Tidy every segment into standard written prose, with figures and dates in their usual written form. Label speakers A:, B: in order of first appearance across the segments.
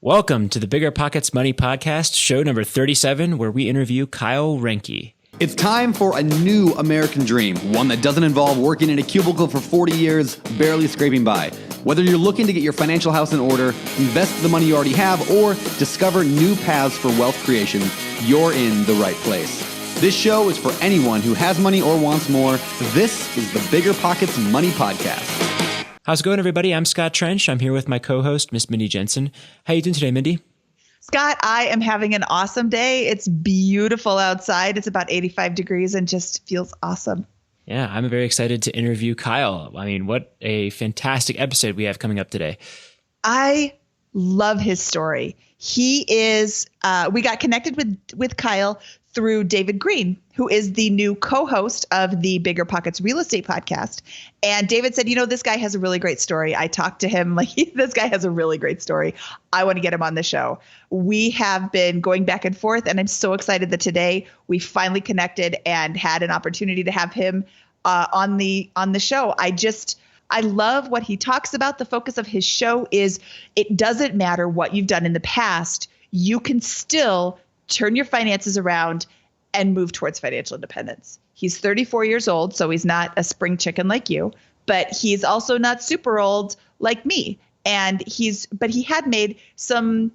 A: Welcome to the BiggerPockets Money Podcast, show number 37, where we interview Kyle Renke.
B: It's time for a new American dream, one that doesn't involve working in a cubicle for 40 years, barely scraping by. Whether you're looking to get your financial house in order, invest the money you already have, or discover new paths for wealth creation, you're in the right place. This show is for anyone who has money or wants more. This is the BiggerPockets Money Podcast.
A: How's it going, everybody? I'm Scott Trench. I'm here with my co-host, Miss Mindy Jensen. How you doing today, Mindy?
C: Scott, I am having an awesome day. It's beautiful outside. It's about 85 degrees and just feels awesome.
A: Yeah, I'm very excited to interview Kyle. I mean, what a fantastic episode we have coming up today.
C: I love his story. He is, we got connected with Kyle through David Greene, who is the new co-host of the BiggerPockets Real Estate Podcast. And David said, you know, this guy has a really great story. I talked to him like, this guy has a really great story. I want to get him on the show. We have been going back and forth, and I'm so excited that today we finally connected and had an opportunity to have him on the show. I love what he talks about. The focus of his show is it doesn't matter what you've done in the past. You can still turn your finances around and move towards financial independence. He's 34 years old, so he's not a spring chicken like you, but he's also not super old like me. But he had made some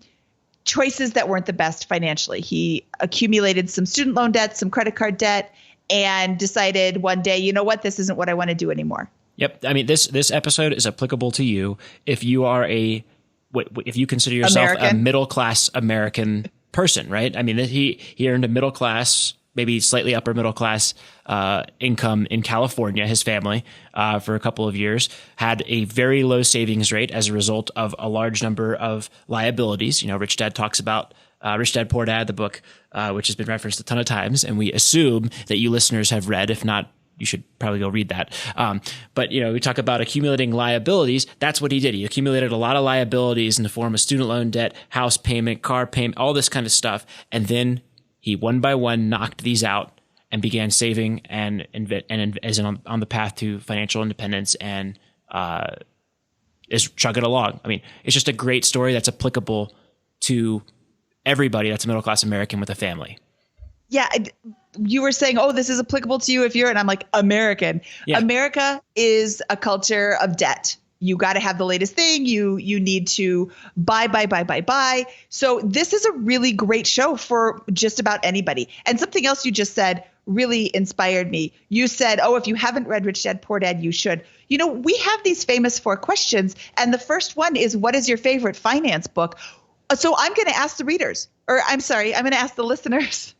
C: choices that weren't the best financially. He accumulated some student loan debt, some credit card debt, and decided one day, you know what, this isn't what I want to do anymore.
A: Yep. I mean, this episode is applicable to you if you are if you consider yourself a middle-class American person, right? I mean, he earned a middle class, maybe slightly upper middle class income in California, his family, for a couple of years, had a very low savings rate as a result of a large number of liabilities. You know, Rich Dad talks about Rich Dad, Poor Dad, the book, which has been referenced a ton of times. And we assume that you listeners have read. If not, you should probably go read that. But, you know, we talk about accumulating liabilities. That's what he did. He accumulated a lot of liabilities in the form of student loan debt, house payment, car payment, all this kind of stuff. And then he one by one knocked these out and began saving and is on the path to financial independence and is chugging along. I mean, it's just a great story that's applicable to everybody that's a middle-class American with a family.
C: Yeah. You were saying, oh, this is applicable to you if you're, and I'm like, American. Yeah. America is a culture of debt. You got to have the latest thing. You need to buy. So this is a really great show for just about anybody. And something else you just said really inspired me. You said, oh, if you haven't read Rich Dad, Poor Dad, you should. You know, we have these famous 4 questions. And the first one is, what is your favorite finance book? So I'm going to ask the readers, or I'm going to ask the listeners.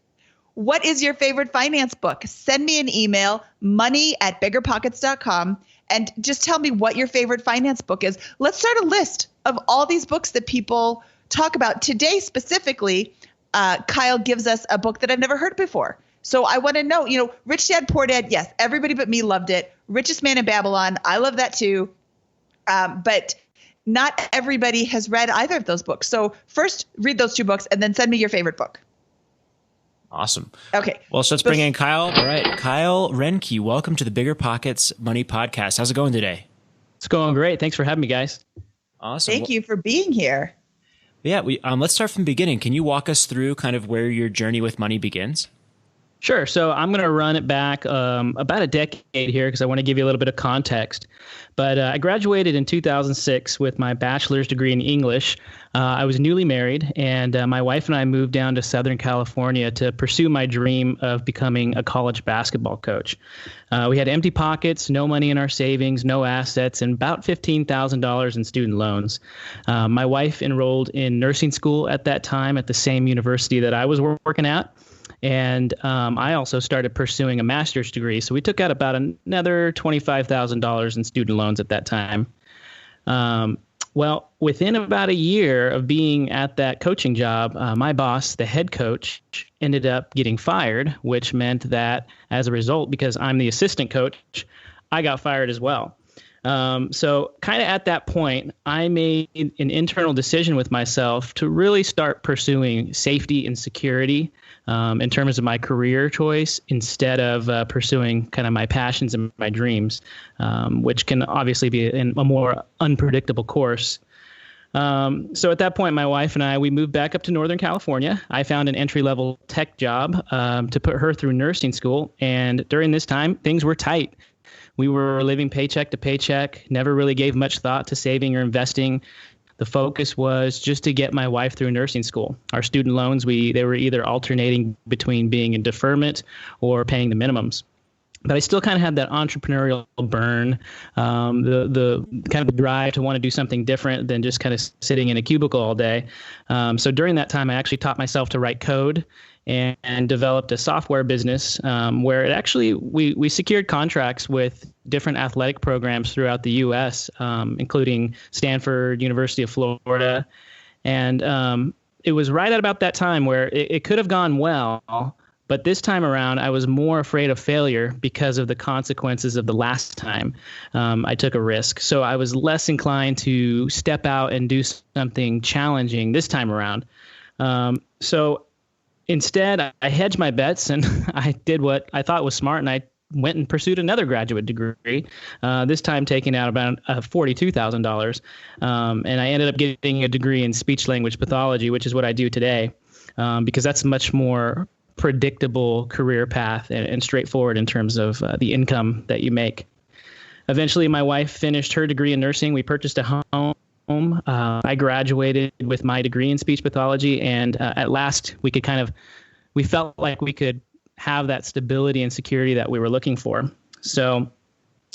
C: What is your favorite finance book? Send me an email, money@biggerpockets.com, and just tell me what your favorite finance book is. Let's start a list of all these books that people talk about. Today, specifically, Kyle gives us a book that I've never heard before. So I want to know, you know, Rich Dad, Poor Dad, yes, everybody but me loved it. Richest Man in Babylon, I love that too. But not everybody has read either of those books. So first, read those 2 books and then send me your favorite book.
A: Awesome.
C: Okay.
A: Well, so let's bring in Kyle. All right. Kyle Renke, welcome to the BiggerPockets Money Podcast. How's it going today?
D: It's going great. Thanks for having me, guys.
A: Awesome.
C: Thank you for being here.
A: Yeah. Let's start from the beginning. Can you walk us through kind of where your journey with money begins?
D: Sure. So I'm going to run it back about a decade here because I want to give you a little bit of context. But I graduated in 2006 with my bachelor's degree in English. I was newly married, and my wife and I moved down to Southern California to pursue my dream of becoming a college basketball coach. We had empty pockets, no money in our savings, no assets, and about $15,000 in student loans. My wife enrolled in nursing school at that time at the same university that I was working at. And I also started pursuing a master's degree. So we took out about another $25,000 in student loans at that time. Well, within about a year of being at that coaching job, my boss, the head coach, ended up getting fired, which meant that as a result, because I'm the assistant coach, I got fired as well. So kind of at that point, I made an internal decision with myself to really start pursuing safety and security in terms of my career choice instead of pursuing kind of my passions and my dreams, which can obviously be in a more unpredictable course. So at that point, my wife and I, we moved back up to Northern California. I found an entry-level tech job to put her through nursing school. And during this time, things were tight. We were living paycheck to paycheck, never really gave much thought to saving or investing. The focus was just to get my wife through nursing school. Our student loans, they were either alternating between being in deferment or paying the minimums. But I still kind of had that entrepreneurial burn, the kind of drive to want to do something different than just kind of sitting in a cubicle all day. So during that time, I actually taught myself to write code and developed a software business where it actually we secured contracts with different athletic programs throughout the U.S., including Stanford, University of Florida. And it was right at about that time where it could have gone well. But this time around, I was more afraid of failure because of the consequences of the last time I took a risk. So I was less inclined to step out and do something challenging this time around. So instead, I hedged my bets and I did what I thought was smart, and I went and pursued another graduate degree, this time taking out about $42,000. And I ended up getting a degree in speech language pathology, which is what I do today, because that's much more predictable career path and straightforward in terms of the income that you make. Eventually, my wife finished her degree in nursing. We purchased a home. I graduated with my degree in speech pathology, and at last we felt like we could have that stability and security that we were looking for. So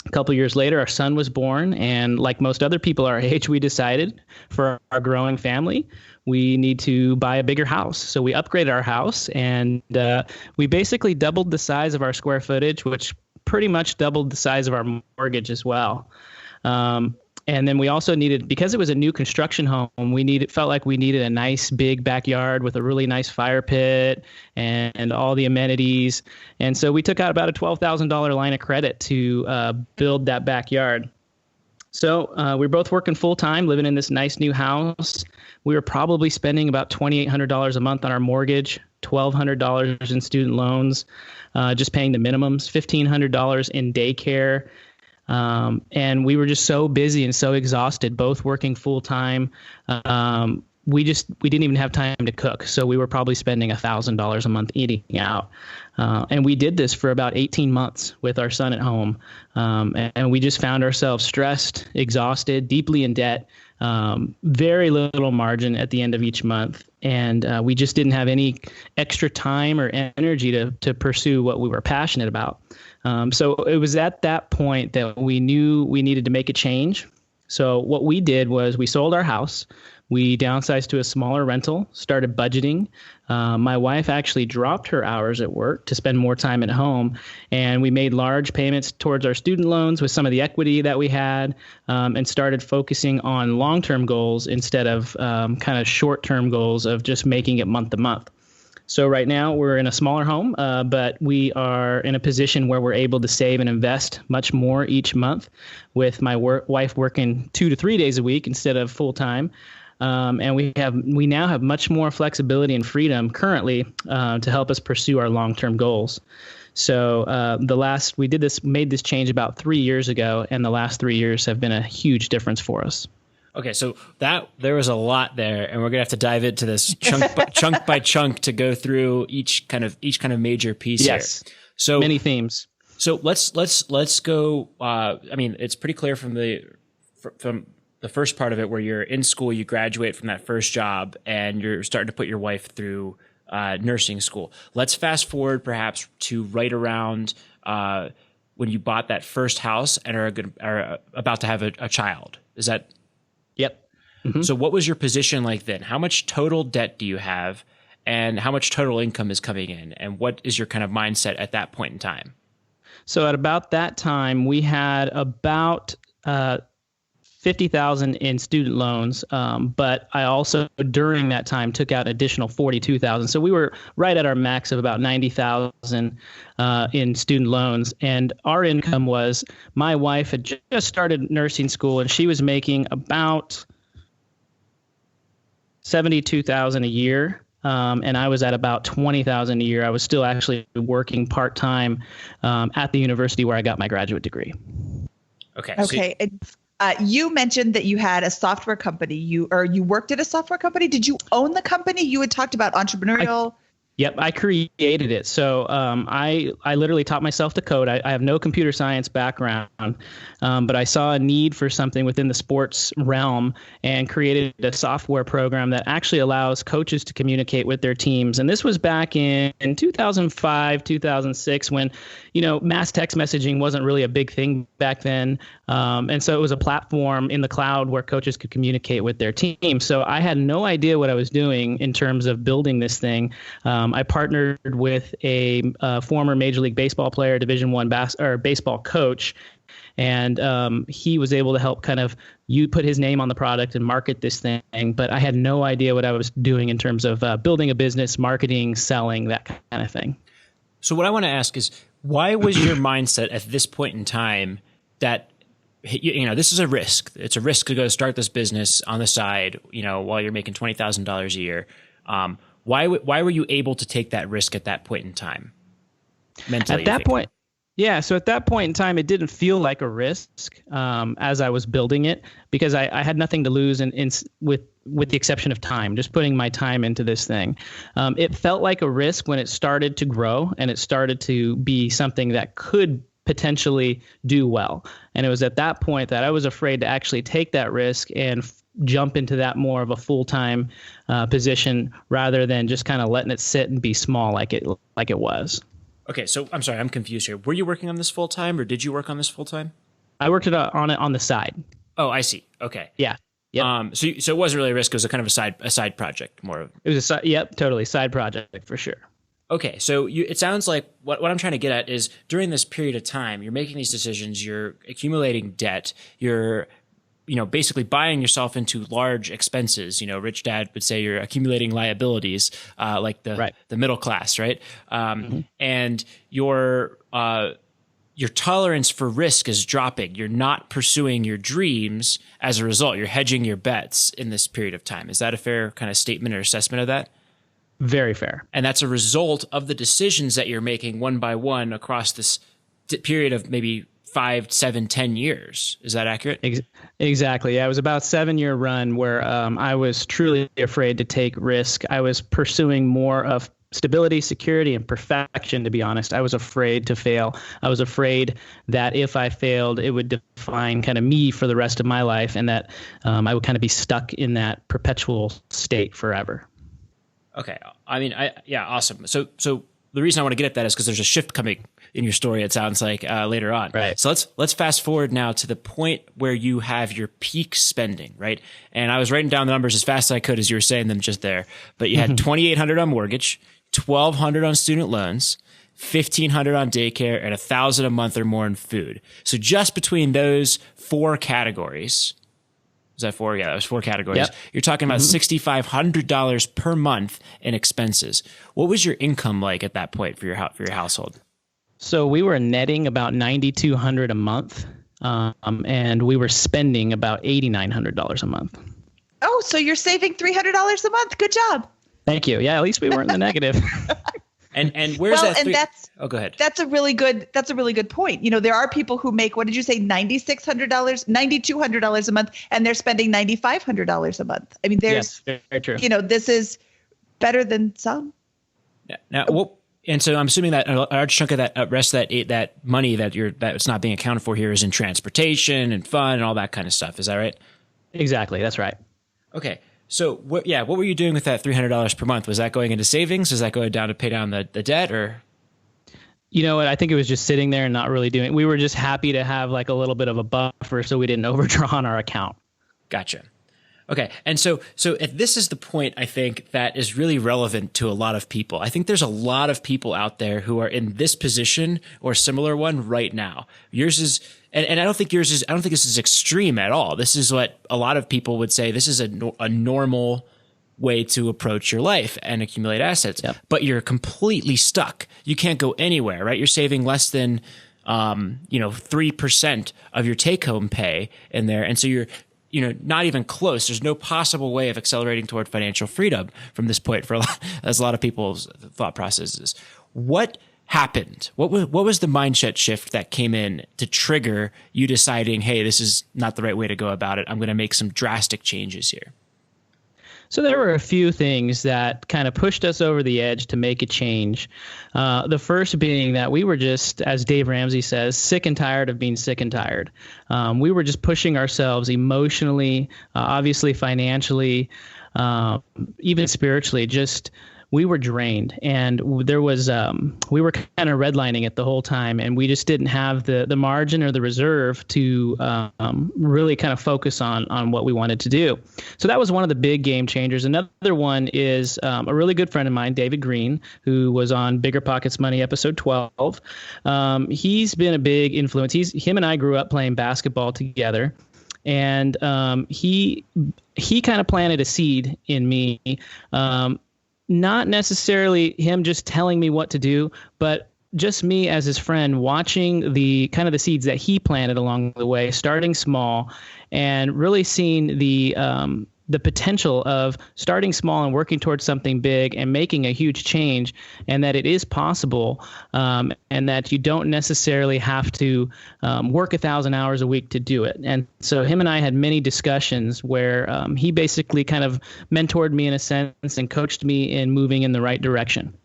D: a couple years later, our son was born, and like most other people our age, we decided for our growing family, we need to buy a bigger house. So we upgraded our house, and we basically doubled the size of our square footage, which pretty much doubled the size of our mortgage as well. And then we also needed, because it was a new construction home, felt like we needed a nice big backyard with a really nice fire pit and all the amenities. And so we took out about a $12,000 line of credit to build that backyard. So we were both working full time, living in this nice new house. We were probably spending about $2,800 a month on our mortgage, $1,200 in student loans, just paying the minimums, $1,500 in daycare. And we were just so busy and so exhausted, both working full time. We didn't even have time to cook. So we were probably spending $1,000 a month eating out. And we did this for about 18 months with our son at home. And we just found ourselves stressed, exhausted, deeply in debt, very little margin at the end of each month. And we just didn't have any extra time or energy to pursue what we were passionate about. So it was at that point that we knew we needed to make a change. So what we did was we sold our house. We downsized to a smaller rental, started budgeting. My wife actually dropped her hours at work to spend more time at home, and we made large payments towards our student loans with some of the equity that we had, and started focusing on long-term goals instead of kind of short-term goals of just making it month to month. So right now we're in a smaller home, but we are in a position where we're able to save and invest much more each month, with my wife working 2 to 3 days a week instead of full time. And we now have much more flexibility and freedom currently to help us pursue our long-term goals. So made this change about 3 years ago, and the last 3 years have been a huge difference for us.
A: Okay, so there was a lot there, and we're gonna have to dive into this chunk by chunk to go through each kind of major piece.
D: Yes.
A: Here. So
D: many themes.
A: So let's go. I mean, it's pretty clear from the first part of it, where you're in school, you graduate from that first job, and you're starting to put your wife through nursing school. Let's fast forward perhaps to right around when you bought that first house and are about to have a child. Is that?
D: Yep. Mm-hmm.
A: So what was your position like then? How much total debt do you have, and how much total income is coming in, and what is your kind of mindset at that point in time?
D: So at about that time, we had about $50,000 in student loans, but I also during that time took out additional $42,000. So we were right at our max of about $90,000 in student loans, and our income was, my wife had just started nursing school, and she was making about $72,000 a year. And I was at about $20,000 a year. I was still actually working part-time at the university where I got my graduate degree.
A: Okay.
C: Okay. You mentioned that you had a software company. You worked at a software company. Did you own the company? You had talked about entrepreneurial.
D: Yep, I created it. So I literally taught myself to code. I have no computer science background, but I saw a need for something within the sports realm and created a software program that actually allows coaches to communicate with their teams. And this was back in 2005, 2006, when, mass text messaging wasn't really a big thing back then. And so it was a platform in the cloud where coaches could communicate with their team. So I had no idea what I was doing in terms of building this thing. I partnered with a former Major League Baseball player, Division I baseball coach, and he was able to help put his name on the product and market this thing. But I had no idea what I was doing in terms of building a business, marketing, selling, that kind of thing.
A: So what I want to ask is, why was your mindset at this point in time that, this is a risk. It's a risk to go start this business on the side, while you're making $20,000 a year. Why were you able to take that risk at that point in time? Mentally,
D: at that point, yeah. So at that point in time, it didn't feel like a risk as I was building it, because I had nothing to lose with the exception of time, just putting my time into this thing. It felt like a risk when it started to grow and it started to be something that could potentially do well. And it was at that point that I was afraid to actually take that risk and jump into that more of a full-time position rather than just kind of letting it sit and be small like it was.
A: Okay, so I'm sorry, I'm confused here. Were you working on this full-time, or did you work on this full-time?
D: I worked on it on the side.
A: Oh, I see. Okay.
D: Yeah. Yep.
A: So it wasn't really a risk. It was a kind of a side project, more of.
D: It was totally side project for sure.
A: Okay, so it sounds like what I'm trying to get at is, during this period of time, you're making these decisions, you're accumulating debt, you're basically buying yourself into large expenses. Rich Dad would say you're accumulating liabilities, like the middle class, right? And your tolerance for risk is dropping. You're not pursuing your dreams as a result. You're hedging your bets in this period of time. Is that a fair kind of statement or assessment of that?
D: Very fair.
A: And that's a result of the decisions that you're making one by one across this period of maybe 5, 7, 10 years. Is that accurate?
D: Exactly. Yeah, it was about a 7-year run where I was truly afraid to take risk. I was pursuing more of stability, security, and perfection, to be honest. I was afraid to fail. I was afraid that if I failed, it would define kind of me for the rest of my life, and that I would kind of be stuck in that perpetual state forever.
A: Okay. I mean, awesome. So the reason I want to get at that is because there's a shift coming in your story, it sounds like, later on.
D: Right.
A: So let's fast forward now to the point where you have your peak spending, right? And I was writing down the numbers as fast as I could as you were saying them just there. But you had $2,800 on mortgage, $1,200 on student loans, $1,500 on daycare, and $1,000 a month or more in food. So just between those 4 categories. Was that 4? Yeah, that was 4 categories.
D: Yep.
A: You're talking about $6,500 per month in expenses. What was your income like at that point for your household?
D: So we were netting about $9,200 a month, and we were spending about $8,900 a month.
C: Oh, so you're saving $300 a month. Good job.
D: Thank you. Yeah, at least we weren't in the negative.
A: And where's that? Oh, go ahead.
C: That's a really good point. There are people who make, what did you say, $9,600, $9,200 a month, and they're spending $9,500 a month. I mean, there's,
D: yes, very true.
C: This is better than some.
A: Now, and so I'm assuming that a large chunk of that rest of that money that's not being accounted for here is in transportation and fun and all that kind of stuff. Is that right?
D: Exactly. That's right.
A: Okay. So what were you doing with that $300 per month? Was that going into savings? Was that going down to pay down the debt, or?
D: You know what? I think it was just sitting there and not really doing it. We were just happy to have like a little bit of a buffer so we didn't overdraw on our account.
A: Gotcha. Okay. And so if this is the point, I think, that is really relevant to a lot of people. I think there's a lot of people out there who are in this position or similar one right now. Yours is, and I don't think this is extreme at all. This is what a lot of people would say. This is a normal way to approach your life and accumulate assets,
D: Yep.
A: But you're completely stuck. You can't go anywhere, right? You're saving less than, 3% of your take home pay in there. And so you're, not even close. There's no possible way of accelerating toward financial freedom from this point for as a lot of people's thought processes. What happened? What was the mindset shift that came in to trigger you deciding, hey, this is not the right way to go about it. I'm going to make some drastic changes here.
D: So there were a few things that kind of pushed us over the edge to make a change. The first being that we were just, as Dave Ramsey says, sick and tired of being sick and tired. We were just pushing ourselves emotionally, obviously financially, even spiritually. We were drained, and there was we were kind of redlining it the whole time, and we just didn't have the margin or the reserve to really kind of focus on what we wanted to do. So that was one of the big game changers. Another one is a really good friend of mine, David Greene, who was on BiggerPockets Money episode 12. He's been a big influence. Him and I grew up playing basketball together. And he kind of planted a seed in me. Not necessarily him just telling me what to do, but just me as his friend watching the kind of the seeds that he planted along the way, starting small and really seeing the potential of starting small and working towards something big and making a huge change, and that it is possible, and that you don't necessarily have to work 1,000 hours a week to do it. And so him and I had many discussions where he basically kind of mentored me in a sense and coached me in moving in the right direction.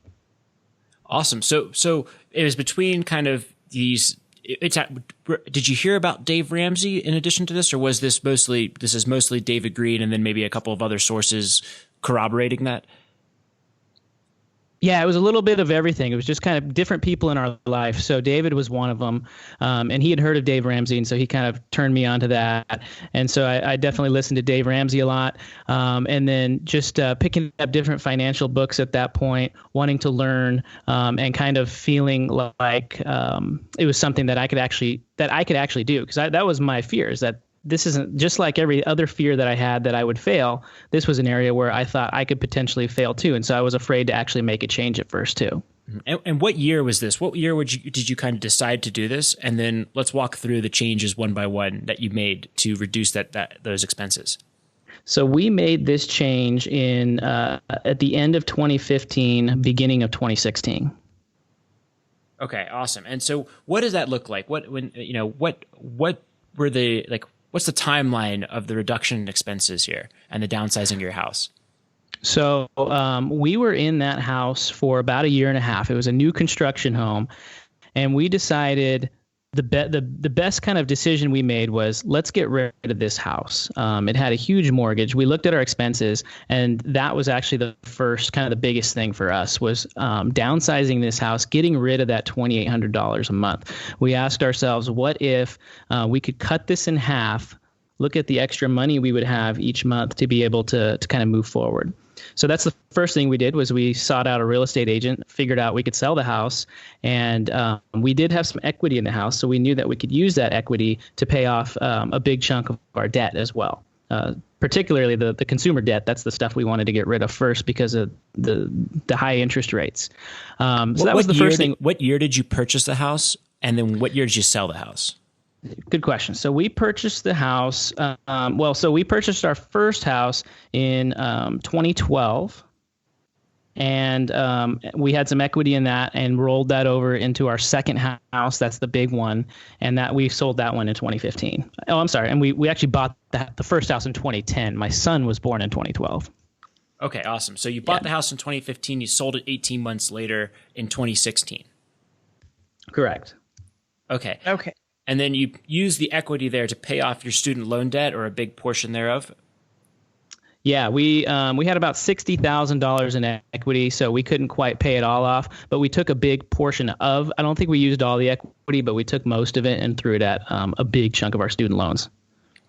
A: Awesome. So it was between kind of these. Did you hear about Dave Ramsey in addition to this, or was this is mostly David Greene and then maybe a couple of other sources corroborating that?
D: Yeah, it was a little bit of everything. It was just kind of different people in our life. So David was one of them, and he had heard of Dave Ramsey, and so he kind of turned me on to that. And so I definitely listened to Dave Ramsey a lot, and then just picking up different financial books at that point, wanting to learn, and kind of feeling like it was something that I could actually do, because that was my fear, is that this isn't just like every other fear that I had that I would fail. This was an area where I thought I could potentially fail too. And so I was afraid to actually make a change at first too.
A: And what year was this? What year did you kind of decide to do this? And then let's walk through the changes one by one that you made to reduce those expenses.
D: So we made this change in at the end of 2015, beginning of 2016.
A: Okay, awesome. And so what does that look like? What were the what's the timeline of the reduction in expenses here and the downsizing your house?
D: So we were in that house for about 1.5 years. It was a new construction home, and we decided the best kind of decision we made was, let's get rid of this house. It had a huge mortgage. We looked at our expenses, and that was actually the first kind of the biggest thing for us was downsizing this house, getting rid of that $2,800 a month. We asked ourselves, what if we could cut this in half, look at the extra money we would have each month to be able to kind of move forward. So that's the first thing we did, was we sought out a real estate agent, figured out we could sell the house, and we did have some equity in the house, so we knew that we could use that equity to pay off a big chunk of our debt as well, particularly the consumer debt. That's the stuff we wanted to get rid of first because of the high interest rates. So that was the first thing.
A: What year did you purchase the house, and then what year did you sell the house?
D: Good question. So we purchased the house. So we purchased our first house in 2012, and we had some equity in that and rolled that over into our second house. That's the big one, and that we sold that one in 2015. Oh, I'm sorry. And we actually bought the first house in 2010. My son was born in 2012.
A: Okay, awesome. So you bought the house in 2015. You sold it 18 months later in 2016.
D: Correct.
A: Okay.
C: Okay.
A: And then you use the equity there to pay off your student loan debt, or a big portion thereof?
D: Yeah, we had about $60,000 in equity, so we couldn't quite pay it all off, but we took a big portion of, I don't think we used all the equity, but we took most of it and threw it at a big chunk of our student loans.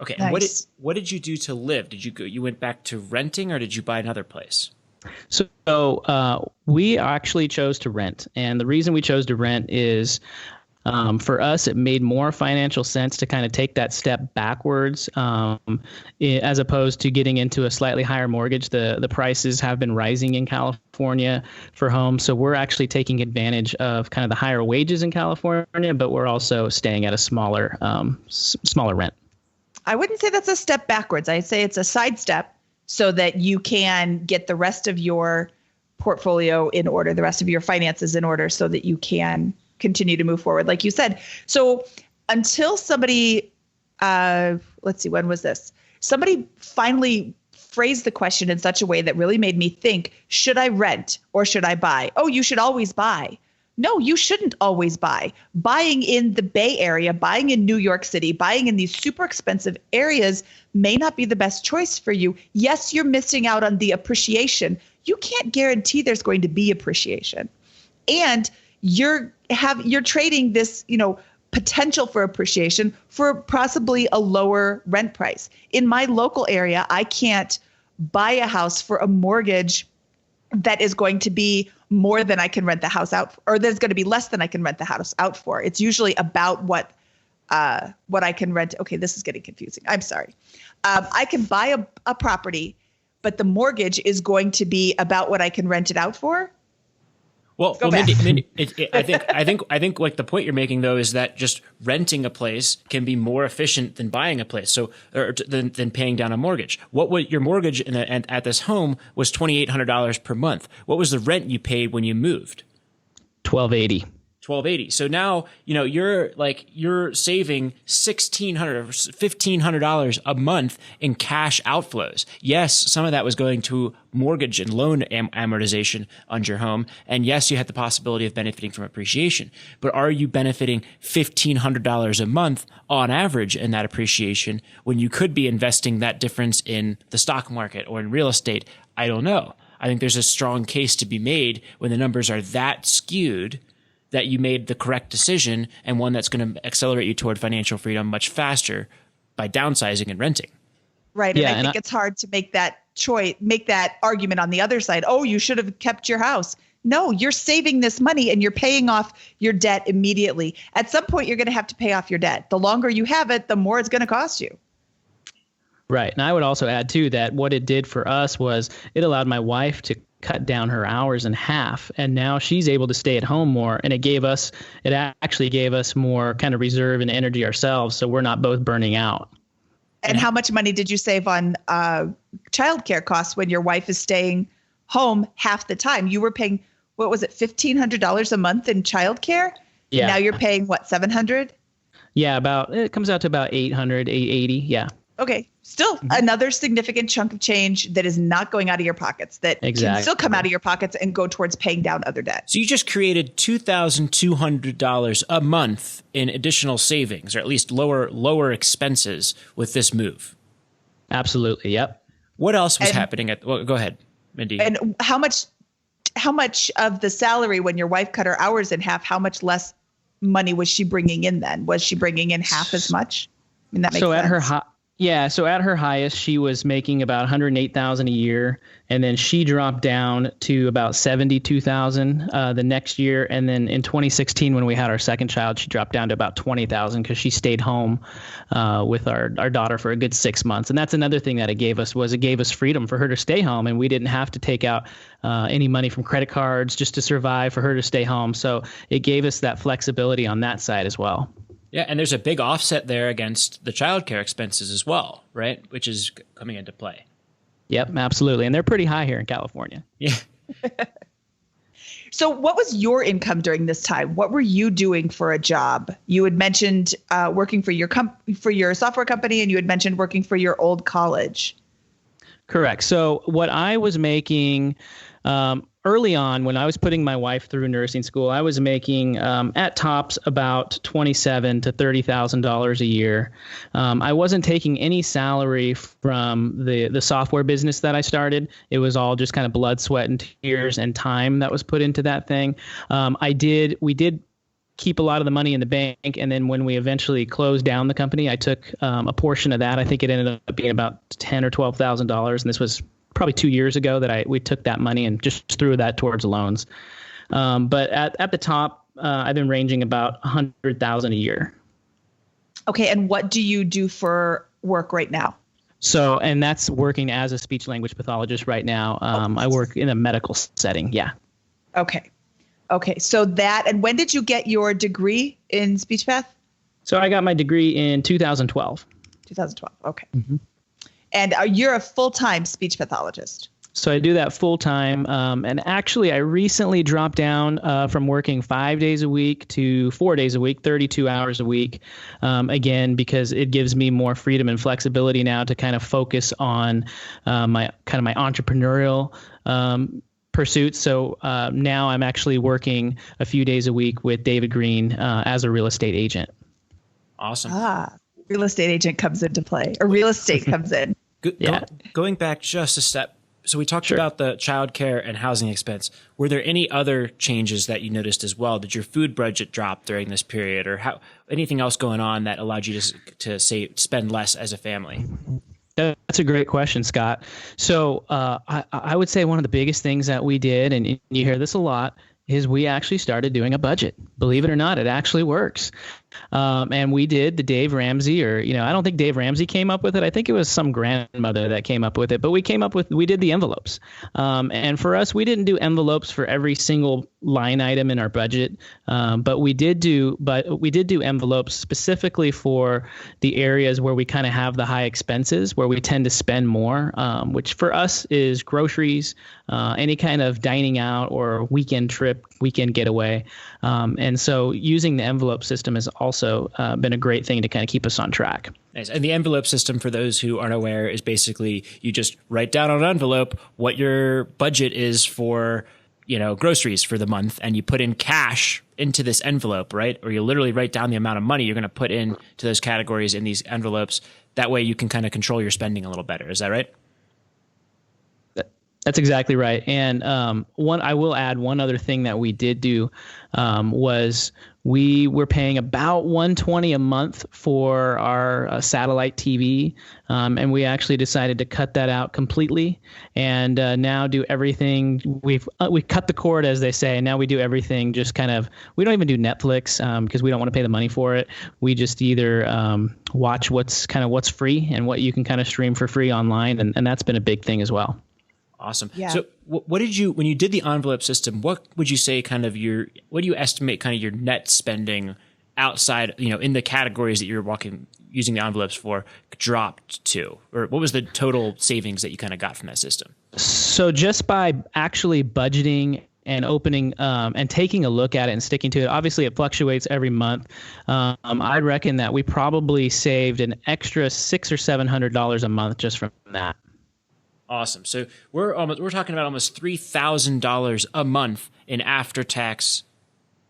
A: Okay,
C: nice.
A: And what did you do to live? You went back to renting, or did you buy another place?
D: So we actually chose to rent, and the reason we chose to rent is for us, it made more financial sense to kind of take that step backwards as opposed to getting into a slightly higher mortgage. The prices have been rising in California for homes, so we're actually taking advantage of kind of the higher wages in California, but we're also staying at a smaller rent.
C: I wouldn't say that's a step backwards. I'd say it's a sidestep so that you can get the rest of your portfolio in order, the rest of your finances in order, so that you can continue to move forward, like you said. So until somebody, let's see, when was this? Somebody finally phrased the question in such a way that really made me think, should I rent or should I buy? Oh, you should always buy. No, you shouldn't always buy. Buying in the Bay Area, buying in New York City, buying in these super expensive areas may not be the best choice for you. Yes, you're missing out on the appreciation. You can't guarantee there's going to be appreciation. And you're trading this, potential for appreciation for possibly a lower rent price. In my local area, I can't buy a house for a mortgage that is going to be more than I can rent the house out, or there's going to be less than I can rent the house out for. It's usually about what I can rent. Okay, this is getting confusing. I'm sorry. I can buy a property, but the mortgage is going to be about what I can rent it out for.
A: Well, Mindy, I think like the point you're making though is that just renting a place can be more efficient than buying a place, than paying down a mortgage. Your mortgage at this home was $2,800 per month. What was the rent you paid when you moved? $1,280. So now, you're saving $1,600 or $1,500 a month in cash outflows. Yes, some of that was going to mortgage and loan amortization on your home. And yes, you had the possibility of benefiting from appreciation. But are you benefiting $1,500 a month on average in that appreciation when you could be investing that difference in the stock market or in real estate? I don't know. I think there's a strong case to be made when the numbers are that skewed that you made the correct decision, and one that's going to accelerate you toward financial freedom much faster by downsizing and renting.
C: Right. Yeah, and I think it's hard to make that argument on the other side. Oh, you should have kept your house. No, you're saving this money and you're paying off your debt immediately. At some point, you're going to have to pay off your debt. The longer you have it, the more it's going to cost you.
D: Right. And I would also add, too, that what it did for us was it allowed my wife to cut down her hours in half, and now she's able to stay at home more, and it actually gave us more kind of reserve and energy ourselves, so we're not both burning out.
C: And how much money did you save on childcare costs when your wife is staying home half the time? You were paying, what was it, $1,500 a month in childcare?
D: Yeah.
C: Now you're paying what, $700?
D: Yeah, it comes out to about $800, $880. Yeah.
C: Okay. Still another significant chunk of change that is not going out of your pockets, that can still come out of your pockets and go towards paying down other debt.
A: So you just created $2,200 a month in additional savings, or at least lower expenses with this move.
D: Absolutely. Yep.
A: What else was happening go ahead, Mindy.
C: And how much of the salary, when your wife cut her hours in half, how much less money was she bringing in then? Was she bringing in half as much? I mean, that makes sense.
D: So at her highest, she was making about $108,000 a year, and then she dropped down to about $72,000 the next year, and then in 2016, when we had our second child, she dropped down to about $20,000 because she stayed home with our daughter for a good 6 months. And that's another thing that it gave us freedom for her to stay home, and we didn't have to take out any money from credit cards just to survive for her to stay home. So it gave us that flexibility on that side as well.
A: Yeah, and there's a big offset there against the childcare expenses as well, right? Which is coming into play.
D: Yep, absolutely. And they're pretty high here in California.
A: Yeah.
C: So what was your income during this time? What were you doing for a job? You had mentioned working for your software company, and you had mentioned working for your old college.
D: Correct. So what I was making early on, when I was putting my wife through nursing school, I was making at tops about $27,000 to $30,000 a year. I wasn't taking any salary from the software business that I started. It was all just kind of blood, sweat, and tears and time that was put into that thing. We did keep a lot of the money in the bank, and then when we eventually closed down the company, I took a portion of that. I think it ended up being about $10,000 or $12,000, and this was probably 2 years ago that we took that money and just threw that towards loans. But at the top, I've been ranging about $100,000 a year.
C: Okay. And what do you do for work right now?
D: So, and that's working as a speech language pathologist right now. I work in a medical setting. Yeah.
C: Okay. So and when did you get your degree in speech path?
D: So I got my degree in 2012.
C: 2012. Okay. Mm-hmm. And you're a full-time speech pathologist?
D: So I do that full time. And actually, I recently dropped down from working 5 days a week to 4 days a week, 32 hours a week. Again, because it gives me more freedom and flexibility now to kind of focus on my entrepreneurial pursuits. So now I'm actually working a few days a week with David Greene as a real estate agent.
A: Awesome.
C: Real estate agent comes into play, or real estate comes in.
A: Going back just a step. So we talked about the childcare and housing expense. Were there any other changes that you noticed as well? Did your food budget drop during this period, or anything else going on that allowed you to spend less as a family?
D: That's a great question, Scott. So I would say one of the biggest things that we did, and you hear this a lot, is we actually started doing a budget. Believe it or not, it actually works. And we did the Dave Ramsey, or, I don't think Dave Ramsey came up with it. I think it was some grandmother that came up with it, but we did the envelopes. And for us, we didn't do envelopes for every single line item in our budget. But we did do envelopes specifically for the areas where we kind of have the high expenses, where we tend to spend more, which for us is groceries, any kind of dining out or weekend trip, weekend getaway. And so using the envelope system has also been a great thing to kind of keep us on track.
A: Nice. And the envelope system, for those who aren't aware, is basically you just write down on an envelope what your budget is for, groceries for the month, and you put in cash into this envelope, right? Or you literally write down the amount of money you're going to put into those categories in these envelopes. That way you can kind of control your spending a little better. Is that right?
D: That's exactly right. And I will add one other thing that we did do was we were paying about $120 a month for our satellite TV, and we actually decided to cut that out completely, and now do everything. We cut the cord, as they say, and now we do everything just kind of. We don't even do Netflix because we don't want to pay the money for it. We just either watch what's free and what you can kind of stream for free online, and that's been a big thing as well.
A: Awesome. Yeah. So what did you, when you did the envelope system, what would you say what do you estimate kind of your net spending outside, in the categories that you're using the envelopes for dropped to? Or what was the total savings that you kind of got from that system?
D: So just by actually budgeting and opening and taking a look at it and sticking to it, obviously it fluctuates every month. I reckon that we probably saved an extra $600 or $700 a month just from that.
A: Awesome. So we're talking about almost $3,000 a month in after-tax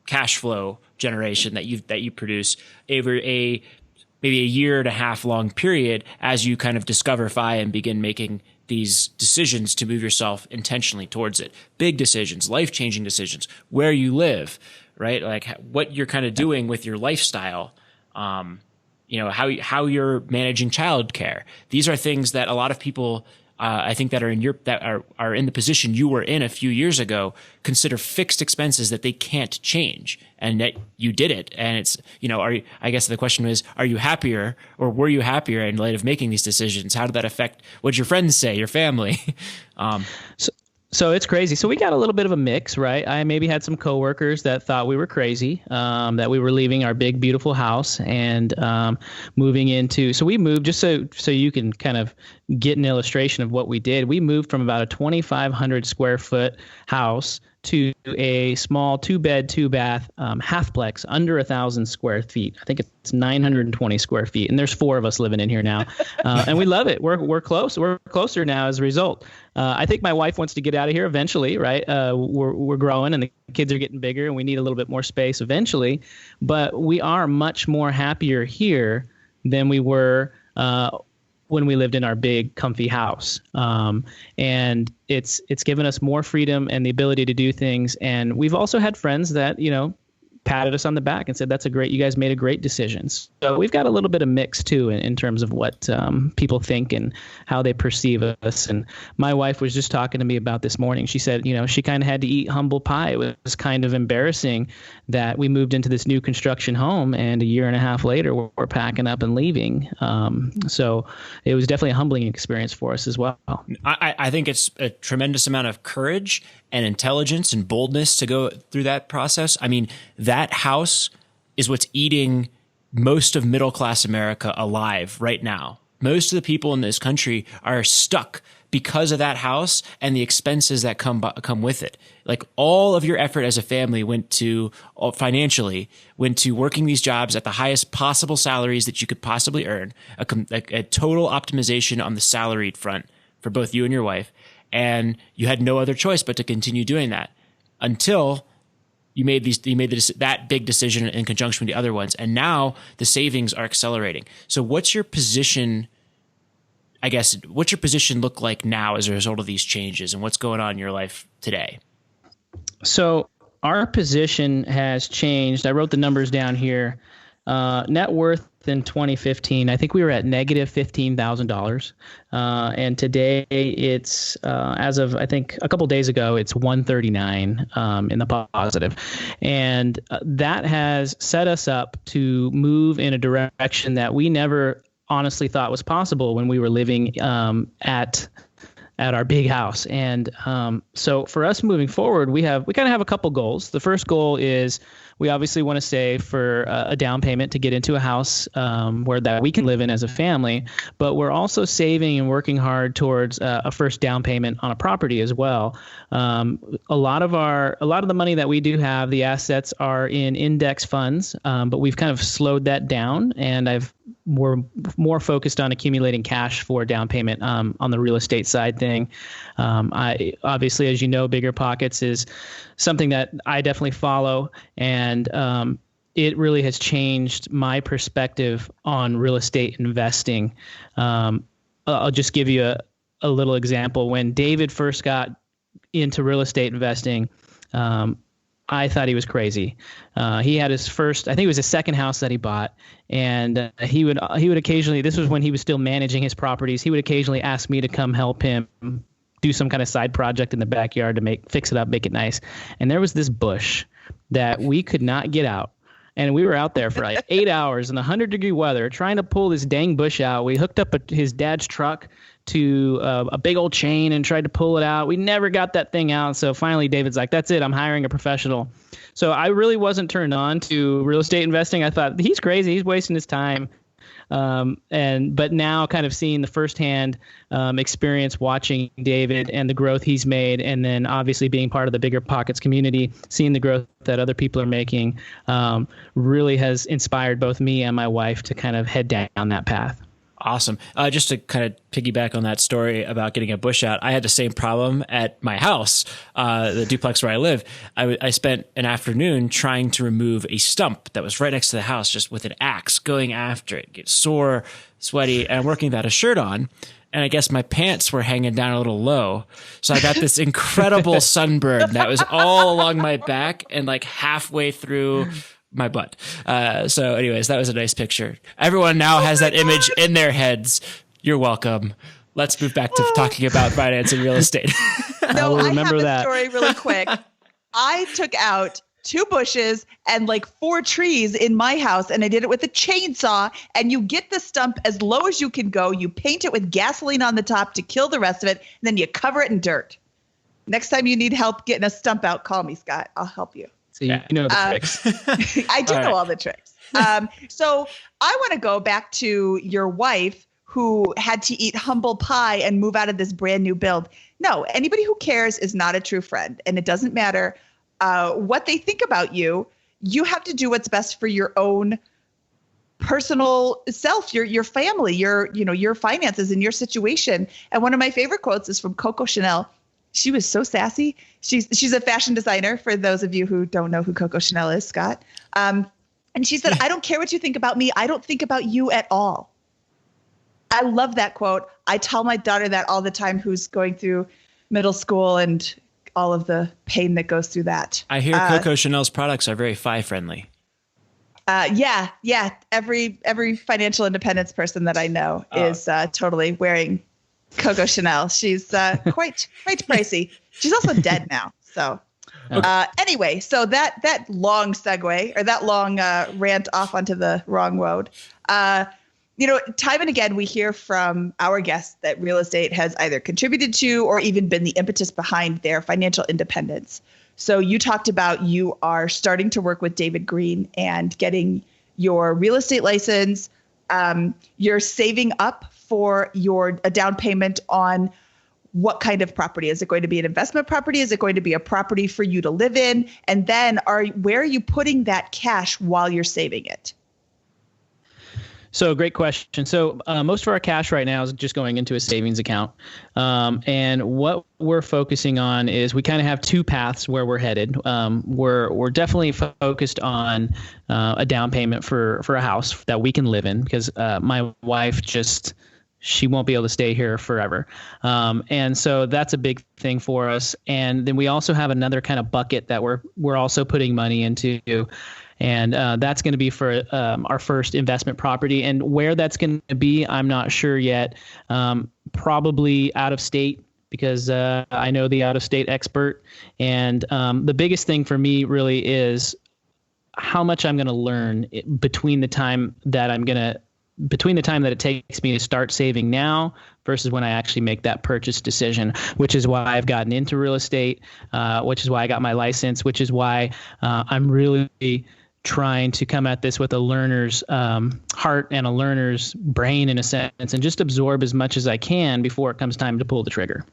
A: cash flow generation that you produce over maybe a year and a half long period as you kind of discover FI and begin making these decisions to move yourself intentionally towards it. Big decisions, life-changing decisions, where you live, right? Like what you're kind of doing with your lifestyle. How you're managing childcare. These are things that a lot of people. I think that are in the position you were in a few years ago, consider fixed expenses that they can't change, and that you did it. And it's, I guess the question is, are you happier, or were you happier in light of making these decisions? How did that affect what your friends say, your family?
D: So it's crazy. So we got a little bit of a mix, right? I maybe had some coworkers that thought we were crazy, that we were leaving our big, beautiful house and moving into. So we moved, just so you can kind of get an illustration of what we did. We moved from about a 2,500 square foot house to a small 2-bed, 2-bath halfplex under 1,000 square feet. I think it's 920 square feet, and there's 4 of us living in here now, and we love it. We're close. We're closer now as a result. I think my wife wants to get out of here eventually, right? We're growing, and the kids are getting bigger, and we need a little bit more space eventually. But we are much more happier here than we were when we lived in our big, comfy house. And it's given us more freedom and the ability to do things. And we've also had friends that, patted us on the back and said, you guys made a great decision. So we've got a little bit of mix too in terms of what people think and how they perceive us. And my wife was just talking to me about this morning. She said, she kind of had to eat humble pie. It was kind of embarrassing that we moved into this new construction home, and a year and a half later, we're packing up and leaving. So it was definitely a humbling experience for us as well.
A: I think it's a tremendous amount of courage and intelligence and boldness to go through that process. I mean, that house is what's eating most of middle-class America alive right now. Most of the people in this country are stuck because of that house and the expenses that come with it. Like all of your effort as a family financially went to working these jobs at the highest possible salaries that you could possibly earn, a total optimization on the salaried front for both you and your wife. And you had no other choice but to continue doing that until you made that big decision in conjunction with the other ones. And now the savings are accelerating. So what's your position look like now as a result of these changes, and what's going on in your life today?
D: So our position has changed. I wrote the numbers down here. Net worth in 2015, I think we were at negative $15,000. And today it's, as of, I think a couple days ago, it's 139 in the positive. And that has set us up to move in a direction that we never honestly thought was possible when we were living at our big house. And so for us moving forward, we kind of have a couple goals. The first goal is we obviously want to save for a down payment to get into a house that we can live in as a family, but we're also saving and working hard towards a first down payment on a property as well. A lot of the money that we do have, the assets are in index funds, but we've kind of slowed that down, and we're more focused on accumulating cash for down payment on the real estate side thing. I obviously, as you know, BiggerPockets is something that I definitely follow, and it really has changed my perspective on real estate investing. I'll just give you a little example. When David first got into real estate investing, I thought he was crazy. He had his first, I think it was his second house that he bought, and he would occasionally, this was when he was still managing his properties, he would occasionally ask me to come help him do some kind of side project in the backyard to fix it up, make it nice. And there was this bush that we could not get out. And we were out there for like 8 hours in the 100-degree weather trying to pull this dang bush out. We hooked up his dad's truck to a big old chain and tried to pull it out. We never got that thing out. So finally, David's like, that's it. I'm hiring a professional. So I really wasn't turned on to real estate investing. I thought, he's crazy. He's wasting his time. But now kind of seeing the firsthand experience watching David and the growth he's made, and then obviously being part of the BiggerPockets community, seeing the growth that other people are making, really has inspired both me and my wife to kind of head down that path.
A: Awesome. Just to kind of piggyback on that story about getting a bush out, I had the same problem at my house, the duplex where I live. I spent an afternoon trying to remove a stump that was right next to the house, just with an axe, going after it, get sore, sweaty, and I'm working without a shirt on. And I guess my pants were hanging down a little low. So I got this incredible sunburn that was all along my back and like halfway through my butt. So anyways, that was a nice picture. Everyone now has that image in their heads. You're welcome. Let's move back to talking about finance and real estate.
C: No, I have a story really quick. I took out 2 bushes and like 4 trees in my house, and I did it with a chainsaw, and you get the stump as low as you can go. You paint it with gasoline on the top to kill the rest of it, and then you cover it in dirt. Next time you need help getting a stump out, call me, Scott. I'll help you.
D: So you know the tricks.
C: I do know all the tricks. So I want to go back to your wife who had to eat humble pie and move out of this brand new build. No, anybody who cares is not a true friend. And it doesn't matter what they think about you. You have to do what's best for your own personal self, your family, your finances and your situation. And one of my favorite quotes is from Coco Chanel. She was so sassy. She's a fashion designer, for those of you who don't know who Coco Chanel is, Scott. And she said, I don't care what you think about me. I don't think about you at all. I love that quote. I tell my daughter that all the time, who's going through middle school and all of the pain that goes through that.
A: I hear Coco Chanel's products are very FI friendly.
C: Yeah. Every financial independence person that I know is totally wearing Coco Chanel. She's quite pricey. She's also dead now. So anyway, so that long segue, or that long rant off onto the wrong road. Time and again, we hear from our guests that real estate has either contributed to or even been the impetus behind their financial independence. So you talked about you are starting to work with David Greene and getting your real estate license. You're saving up for a down payment on what kind of property? Is it going to be an investment property? Is it going to be a property for you to live in? And then where are you putting that cash while you're saving it?
D: So great question. So most of our cash right now is just going into a savings account. And what we're focusing on is we kind of have two paths where we're headed. We're definitely focused on a down payment for a house that we can live in, because my wife she won't be able to stay here forever. And so that's a big thing for us. And then we also have another kind of bucket that we're also putting money into. And that's going to be for our first investment property. And where that's going to be, I'm not sure yet. Probably out of state, because I know the out of state expert. And the biggest thing for me really is how much I'm going to learn between the time that it takes me to start saving now versus when I actually make that purchase decision, which is why I've gotten into real estate, which is why I got my license, which is why I'm really trying to come at this with a learner's heart and a learner's brain, in a sense, and just absorb as much as I can before it comes time to pull the trigger.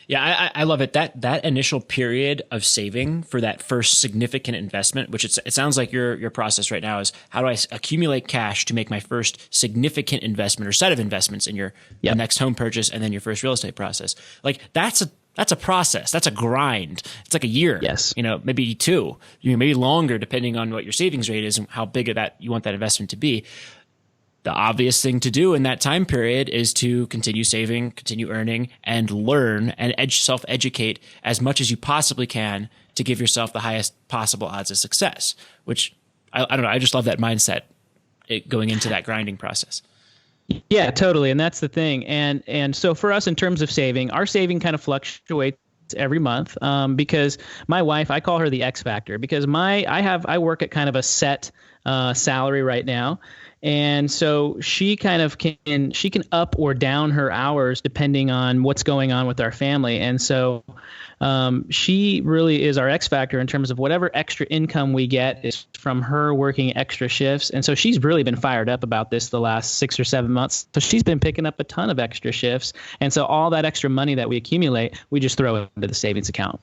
A: Yeah, I love it. That initial period of saving for that first significant investment, which it sounds like your process right now is, how do I accumulate cash to make my first significant investment or set of investments in your next home purchase and then your first real estate process. Like that's a process. That's a grind. It's like a year.
D: Yes.
A: Maybe two, maybe longer, depending on what your savings rate is and how big of that you want that investment to be. The obvious thing to do in that time period is to continue saving, continue earning, and learn and self-educate as much as you possibly can to give yourself the highest possible odds of success, which I don't know. I just love that mindset going into that grinding process.
D: Yeah, totally. And that's the thing. And so for us, in terms of saving, our saving kind of fluctuates every month because my wife, I call her the X factor, because I work at kind of a set salary right now. And so she kind of can up or down her hours depending on what's going on with our family. And so she really is our X factor in terms of whatever extra income we get is from her working extra shifts. And so she's really been fired up about this the last 6 or 7 months. So she's been picking up a ton of extra shifts. And so all that extra money that we accumulate, we just throw it into the savings account.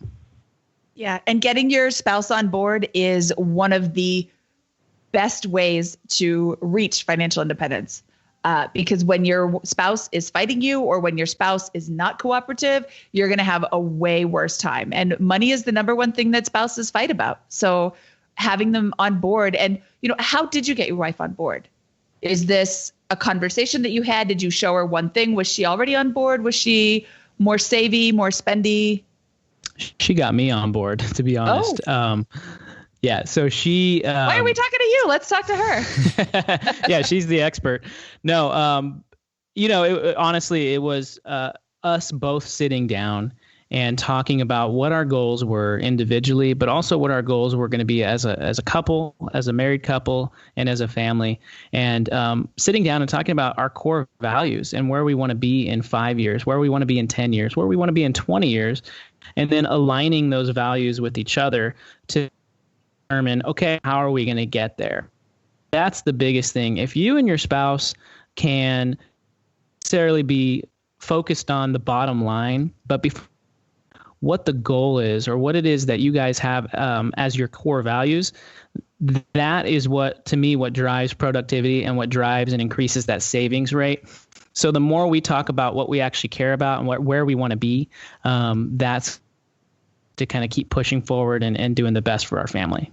C: Yeah. And getting your spouse on board is one of the best ways to reach financial independence. Because when your spouse is fighting you or when your spouse is not cooperative, you're going to have a way worse time. And money is the number one thing that spouses fight about. So having them on board, and how did you get your wife on board? Is this a conversation that you had? Did you show her one thing? Was she already on board? Was she more savvy, more spendy?
D: She got me on board, to be honest. Oh. Yeah. So she.
C: Why are we talking to you? Let's talk to her.
D: Yeah, she's the expert. No, honestly, it was us both sitting down and talking about what our goals were individually, but also what our goals were going to be as a couple, as a married couple, and as a family. And sitting down and talking about our core values and where we want to be in 5 years, where we want to be in 10 years, where we want to be in 20 years, and then aligning those values with each other to determine, okay, how are we going to get there? That's the biggest thing. If you and your spouse can necessarily be focused on the bottom line, but what the goal is or what it is that you guys have as your core values, that is what drives productivity and what drives and increases that savings rate. So the more we talk about what we actually care about and where we want to be, that's to kind of keep pushing forward and doing the best for our family.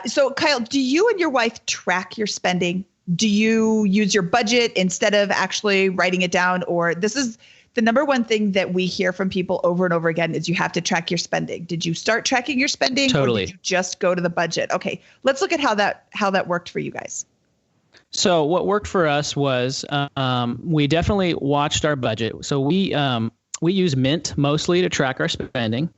C: So Kyle, do you and your wife track your spending? Do you use your budget instead of actually writing it down? Or this is the number one thing that we hear from people over and over again is you have to track your spending. Did you start tracking your spending?
D: Totally.
C: Or did you just go to the budget? Okay, let's look at how that worked for you guys.
D: So what worked for us was we definitely watched our budget. So we use Mint mostly to track our spending.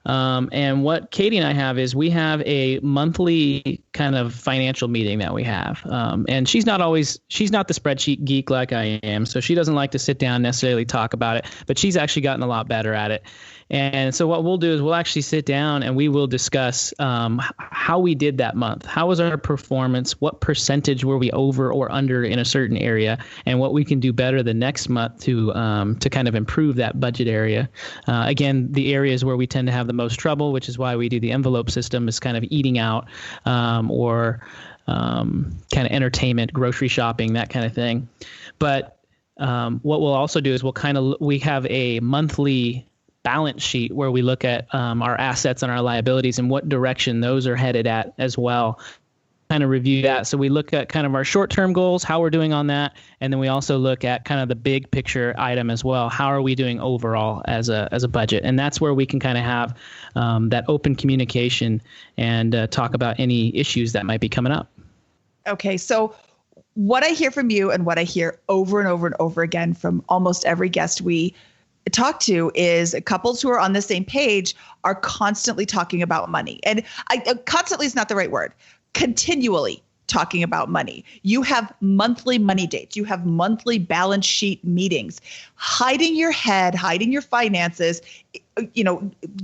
D: And what Katie and I have is we have a monthly kind of financial meeting that we have. And she's not the spreadsheet geek like I am. So she doesn't like to sit down and necessarily talk about it, but she's actually gotten a lot better at it. And so what we'll do is we'll actually sit down and we will discuss how we did that month. How was our performance? What percentage were we over or under in a certain area? And what we can do better the next month to kind of improve that budget area. Again, the areas where we tend to have the most trouble, which is why we do the envelope system, is kind of eating out or kind of entertainment, grocery shopping, that kind of thing. But what we'll also do is we have a monthly balance sheet where we look at our assets and our liabilities and what direction those are headed at as well. Kind of review that. So we look at kind of our short-term goals, how we're doing on that, and then we also look at kind of the big picture item as well. How are we doing overall as a budget? And that's where we can kind of have that open communication and talk about any issues that might be coming up.
C: Okay, so what I hear from you and what I hear over and over and over again from almost every guest we talk to is couples who are on the same page are constantly talking about money. And constantly is not the right word. Continually talking about money. You have monthly money dates. You have monthly balance sheet meetings. Hiding your head, hiding your finances,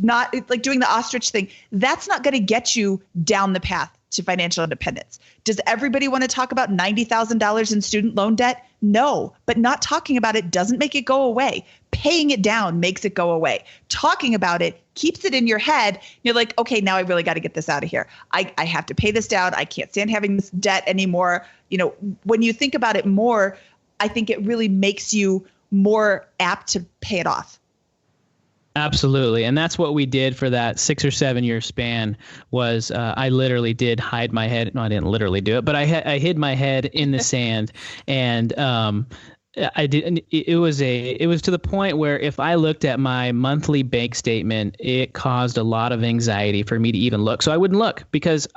C: not like doing the ostrich thing. That's not going to get you down the path to financial independence. Does everybody want to talk about $90,000 in student loan debt? No, but not talking about it doesn't make it go away. Paying it down makes it go away. Talking about it keeps it in your head. You're like, okay, now I really got to get this out of here. I have to pay this down. I can't stand having this debt anymore. When you think about it more, I think it really makes you more apt to pay it off.
D: Absolutely. And that's what we did for that 6 or 7 year span was I literally did hide my head. No, I didn't literally do it, but I hid my head in the sand. And I did. It was to the point where if I looked at my monthly bank statement, it caused a lot of anxiety for me to even look. So I wouldn't look because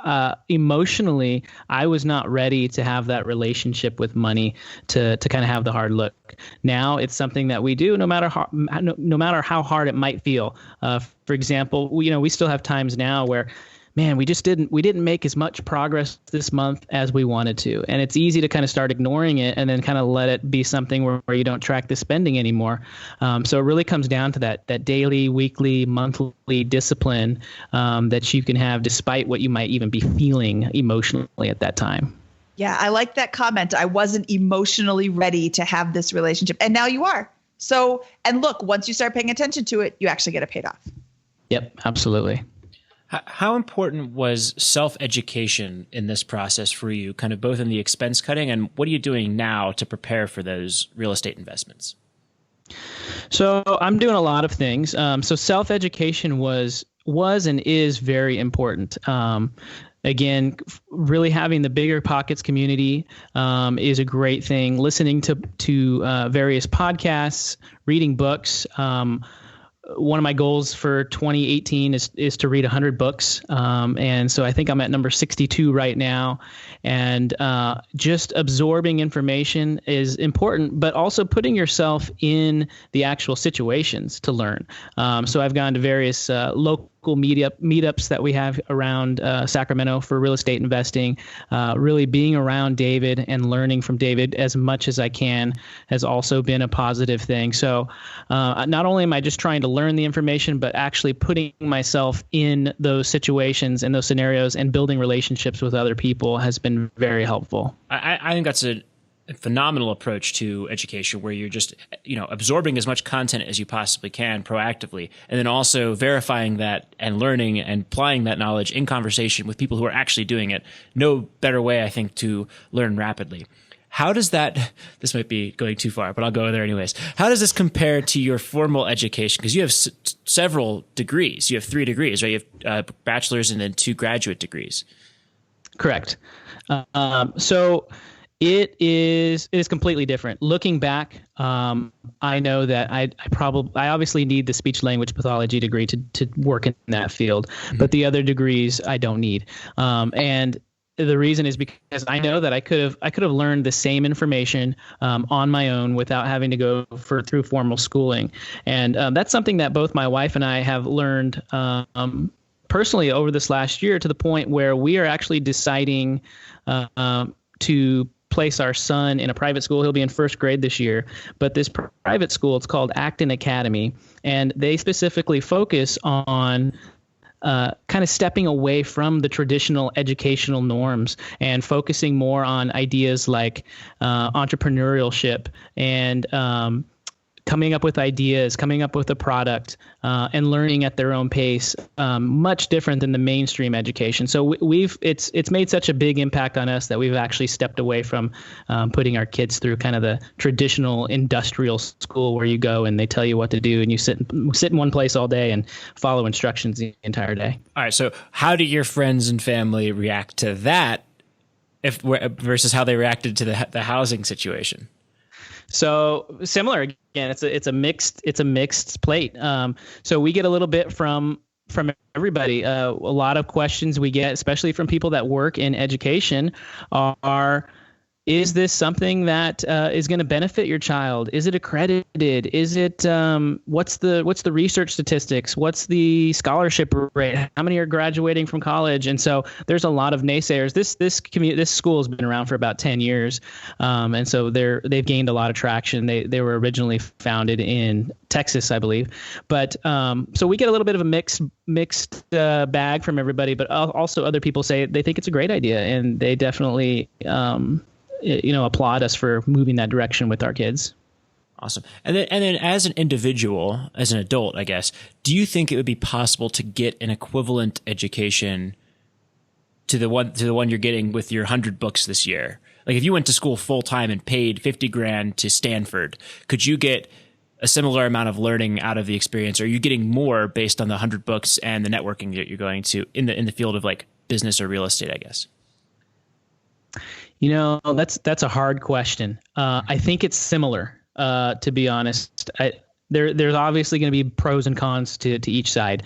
D: emotionally, I was not ready to have that relationship with money to kind of have the hard look. Now it's something that we do no matter how hard it might feel. For example, we still have times now where, man, we didn't make as much progress this month as we wanted to. And it's easy to kind of start ignoring it and then kind of let it be something where you don't track the spending anymore. So it really comes down to that daily, weekly, monthly discipline that you can have despite what you might even be feeling emotionally at that time.
C: Yeah, I like that comment. I wasn't emotionally ready to have this relationship. And now you are. So, and look, once you start paying attention to it, you actually get it paid off.
D: Yep, absolutely.
A: How important was self-education in this process for you, kind of both in the expense cutting and what are you doing now to prepare for those real estate investments?
D: So I'm doing a lot of things. So self-education was and is very important. Again, really having the BiggerPockets community is a great thing. Listening to various podcasts, reading books. One of my goals for 2018 is to read 100 books. And so I think I'm at number 62 right now. And just absorbing information is important, but also putting yourself in the actual situations to learn. So I've gone to various local meetups that we have around Sacramento for real estate investing. Really being around David and learning from David as much as I can has also been a positive thing. So not only am I just trying to learn the information, but actually putting myself in those situations and those scenarios and building relationships with other people has been very helpful.
A: I think that's a phenomenal approach to education where you're just, absorbing as much content as you possibly can proactively, and then also verifying that and learning and applying that knowledge in conversation with people who are actually doing it. No better way, I think, to learn rapidly. How does this might be going too far, but I'll go there anyways. How does this compare to your formal education? Because you have several degrees. You have 3 degrees, right? You have a bachelor's and then 2 graduate degrees.
D: Correct. So it is completely different. Looking back, I know that I obviously need the speech language pathology degree to work in that field, but the other degrees I don't need. And the reason is because I know that I could have learned the same information on my own without having to go through formal schooling. And that's something that both my wife and I have learned personally over this last year, to the point where we are actually deciding to place our son in a private school. He'll be in first grade this year. But this private school, it's called Acton Academy, and they specifically focus on kind of stepping away from the traditional educational norms and focusing more on ideas like entrepreneurship and coming up with ideas, coming up with a product, and learning at their own pace, much different than the mainstream education. So it's made such a big impact on us that we've actually stepped away from putting our kids through kind of the traditional industrial school where you go and they tell you what to do and you sit in one place all day and follow instructions the entire day. All
A: right. So how do your friends and family react to that versus how they reacted to the housing situation?
D: So similar again, it's a mixed plate. So we get a little bit from everybody. A lot of questions we get, especially from people that work in education, are, is this something that is going to benefit your child? Is it accredited? Is it what's the research statistics? What's the scholarship rate? How many are graduating from college? And so there's a lot of naysayers. This school has been around for about 10 years, and so they've gained a lot of traction. They were originally founded in Texas, I believe, but so we get a little bit of a mixed bag from everybody. But also other people say they think it's a great idea, and they definitely applaud us for moving that direction with our kids.
A: Awesome. And then as an individual, as an adult, I guess, do you think it would be possible to get an equivalent education to the one you're getting with your 100 books this year? Like if you went to school full time and paid $50,000 to Stanford, could you get a similar amount of learning out of the experience? Or are you getting more based on the 100 books and the networking that you're going to in the field of like business or real estate, I guess?
D: That's a hard question. I think it's similar, to be honest. There's obviously going to be pros and cons to each side.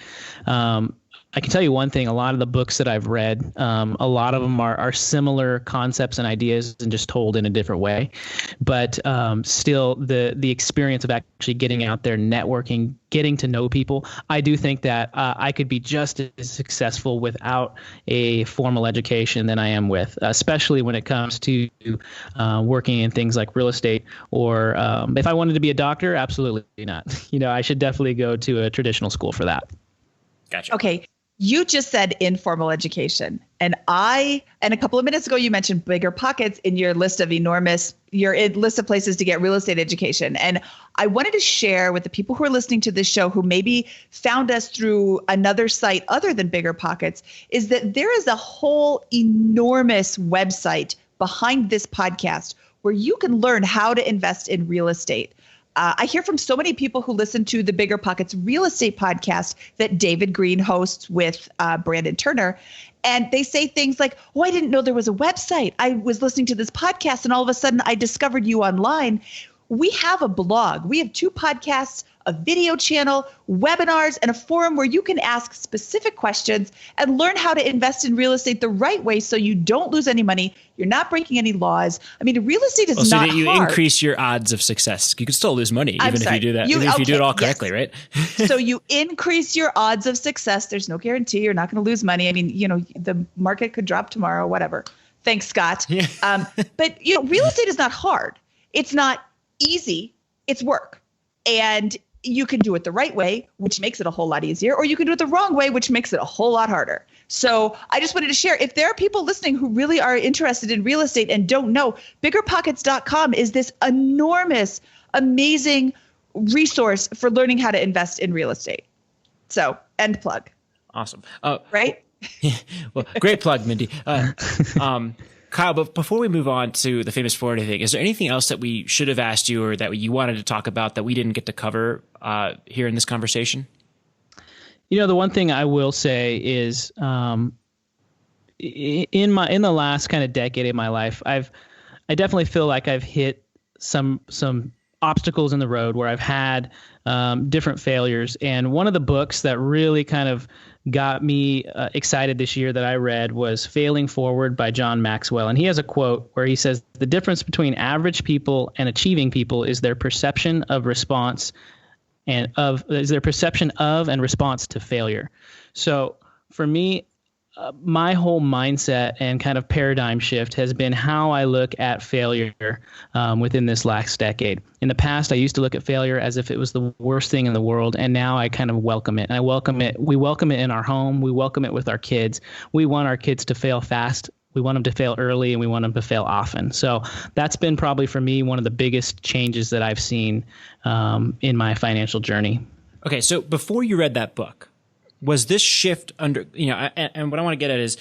D: I can tell you one thing, a lot of the books that I've read, a lot of them are similar concepts and ideas and just told in a different way. But still, the experience of actually getting out there, networking, getting to know people, I do think that I could be just as successful without a formal education than I am with, especially when it comes to working in things like real estate or if I wanted to be a doctor, absolutely not. I should definitely go to a traditional school for that.
A: Gotcha.
C: Okay. You just said informal education. And a couple of minutes ago, you mentioned BiggerPockets in your list of list of places to get real estate education. And I wanted to share with the people who are listening to this show who maybe found us through another site other than BiggerPockets, is that there is a whole enormous website behind this podcast where you can learn how to invest in real estate. I hear from so many people who listen to the BiggerPockets real estate podcast that David Greene hosts with Brandon Turner. And they say things like, I didn't know there was a website. I was listening to this podcast and all of a sudden I discovered you online. We have a blog. We have 2 podcasts, a video channel, webinars, and a forum where you can ask specific questions and learn how to invest in real estate the right way so you don't lose any money. You're not breaking any laws. I mean, real estate is not hard.
A: So you increase your odds of success. You can still lose money if you do that, if you do it all correctly, yes.
C: Right? So you increase your odds of success. There's no guarantee you're not going to lose money. I mean, the market could drop tomorrow, whatever. Thanks, Scott.
A: Yeah.
C: But real estate is not hard. It's not easy. It's work. And you can do it the right way, which makes it a whole lot easier, or you can do it the wrong way, which makes it a whole lot harder. So I just wanted to share, if there are people listening who really are interested in real estate and don't know, BiggerPockets.com is this enormous, amazing resource for learning how to invest in real estate. So, end plug.
A: Awesome.
C: Right?
A: Well, great plug, Mindy. Kyle, but before we move on to the famous Florida thing, is there anything else that we should have asked you or that you wanted to talk about that we didn't get to cover here in this conversation?
D: The one thing I will say is in the last kind of decade of my life, I definitely feel like I've hit some obstacles in the road where I've had different failures. And one of the books that really kind of got me excited this year that I read was Failing Forward by John Maxwell. And he has a quote where he says, "The difference between average people and achieving people is their perception of response and response to failure." So for me, my whole mindset and kind of paradigm shift has been how I look at failure within this last decade. In the past, I used to look at failure as if it was the worst thing in the world, and now I kind of welcome it. And I welcome it. We welcome it in our home. We welcome it with our kids. We want our kids to fail fast. We want them to fail early, and we want them to fail often. So that's been probably for me one of the biggest changes that I've seen in my financial journey.
A: Okay, so before you read that book, was this shift under, and what I want to get at is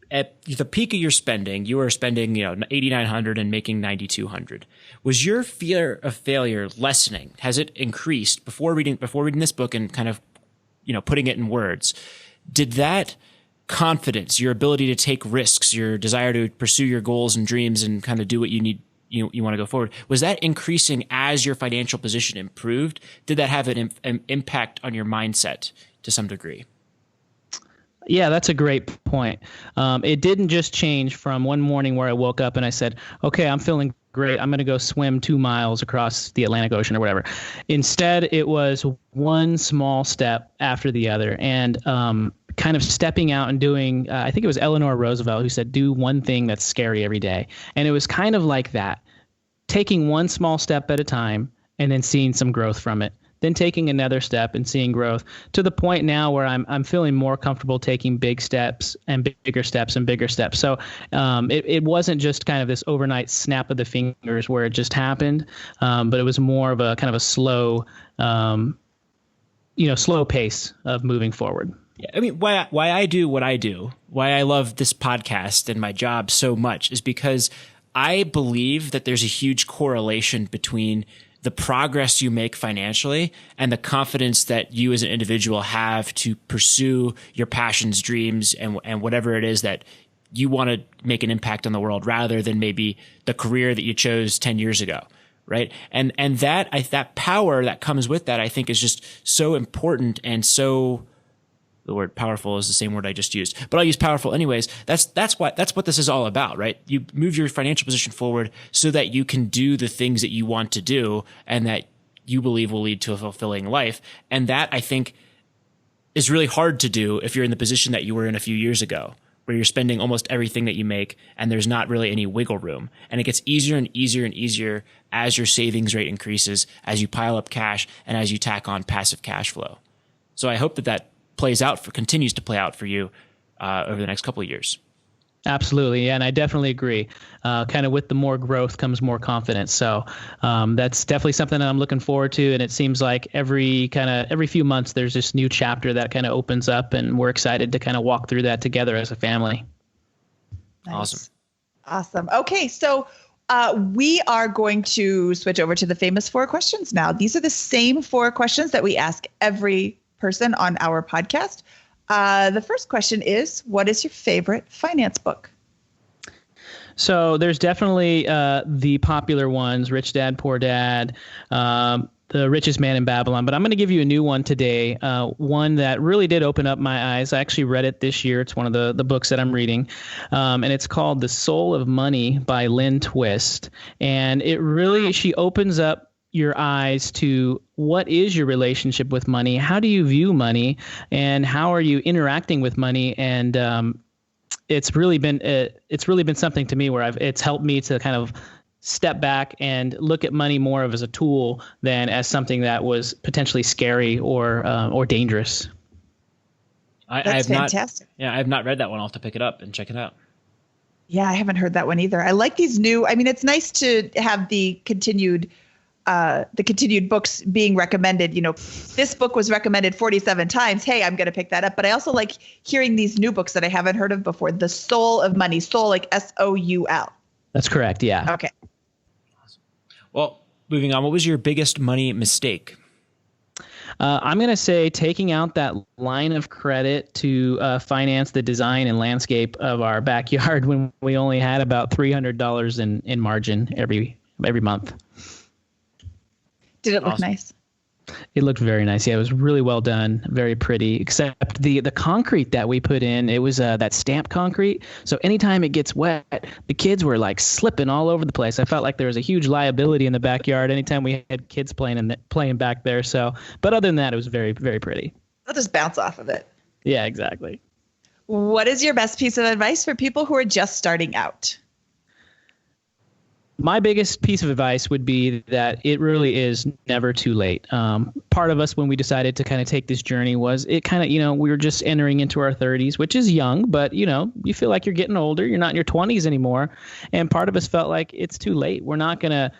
A: at the peak of your spending, you were spending, $8,900 and making $9,200. Was your fear of failure lessening? Has it increased before reading this book and kind of, putting it in words? Did that confidence, your ability to take risks, your desire to pursue your goals and dreams and kind of do what you need, you want to go forward, was that increasing as your financial position improved? Did that have an impact on your mindset to some degree?
D: Yeah, that's a great point. It didn't just change from one morning where I woke up and I said, okay, I'm feeling great. I'm going to go swim 2 miles across the Atlantic Ocean or whatever. Instead, it was one small step after the other. And kind of stepping out and doing, I think it was Eleanor Roosevelt who said, do one thing that's scary every day. And it was kind of like that, taking one small step at a time and then seeing some growth from it. Then taking another step and seeing growth to the point now where I'm feeling more comfortable taking big steps and bigger steps and bigger steps. So it wasn't just kind of this overnight snap of the fingers where it just happened, but it was more of a kind of a slow, slow pace of moving forward.
A: Yeah, I mean, why I do what I do, why I love this podcast and my job so much is because I believe that there's a huge correlation between the progress you make financially and the confidence that you as an individual have to pursue your passions, dreams, and whatever it is that you want to make an impact on the world rather than maybe the career that you chose 10 years ago. Right. And that power that comes with that, I think is just so important and so, the word powerful is the same word I just used, but I'll use powerful anyways. That's what this is all about, right? You move your financial position forward so that you can do the things that you want to do and that you believe will lead to a fulfilling life. And that, I think, is really hard to do if you're in the position that you were in a few years ago, where you're spending almost everything that you make and there's not really any wiggle room. And it gets easier and easier and easier as your savings rate increases, as you pile up cash, and as you tack on passive cash flow. So I hope that continues to play out for you over the next couple of years.
D: Absolutely. Yeah, and I definitely agree. Kind of with the more growth comes more confidence. So that's definitely something that I'm looking forward to. And it seems like every few months, there's this new chapter that kind of opens up, and we're excited to kind of walk through that together as a family.
C: Nice. Awesome. Okay. So we are going to switch over to the famous 4 questions now. These are the same 4 questions that we ask every person on our podcast. The first question is, what is your favorite finance book?
D: So there's definitely the popular ones, Rich Dad, Poor Dad, The Richest Man in Babylon. But I'm going to give you a new one today, one that really did open up my eyes. I actually read it this year. It's one of the books that I'm reading. And it's called The Soul of Money by Lynn Twist. And it really, she opens up your eyes to what is your relationship with money? How do you view money, and how are you interacting with money? And it's really been something to me where it's helped me to kind of step back and look at money more of as a tool than as something that was potentially scary or dangerous.
C: That's fantastic.
A: I have not read that one. I'll have to pick it up and check it out.
C: Yeah, I haven't heard that one either. I like these new. I mean, it's nice to have the continued books being recommended. This book was recommended 47 times. Hey, I'm going to pick that up. But I also like hearing these new books that I haven't heard of before. The Soul of Money. Soul, like S-O-U-L.
D: That's correct. Yeah.
C: Okay.
A: Awesome. Well, moving on. What was your biggest money mistake?
D: I'm going to say taking out that line of credit to finance the design and landscape of our backyard when we only had about $300 in margin every month.
C: Did it look nice?
D: It looked very nice. Yeah, it was really well done, very pretty, except the concrete that we put in, it was that stamped concrete. So anytime it gets wet, the kids were like slipping all over the place. I felt like there was a huge liability in the backyard anytime we had kids playing back there. So, but other than that, it was very, very pretty.
C: They'll just bounce off of it.
D: Yeah, exactly.
C: What is your best piece of advice for people who are just starting out?
D: My biggest piece of advice would be that it really is never too late. Part of us, when we decided to kind of take this journey, was it kind of, we were just entering into our 30s, which is young, but, you feel like you're getting older. You're not in your 20s anymore. And part of us felt like it's too late. We're not gonna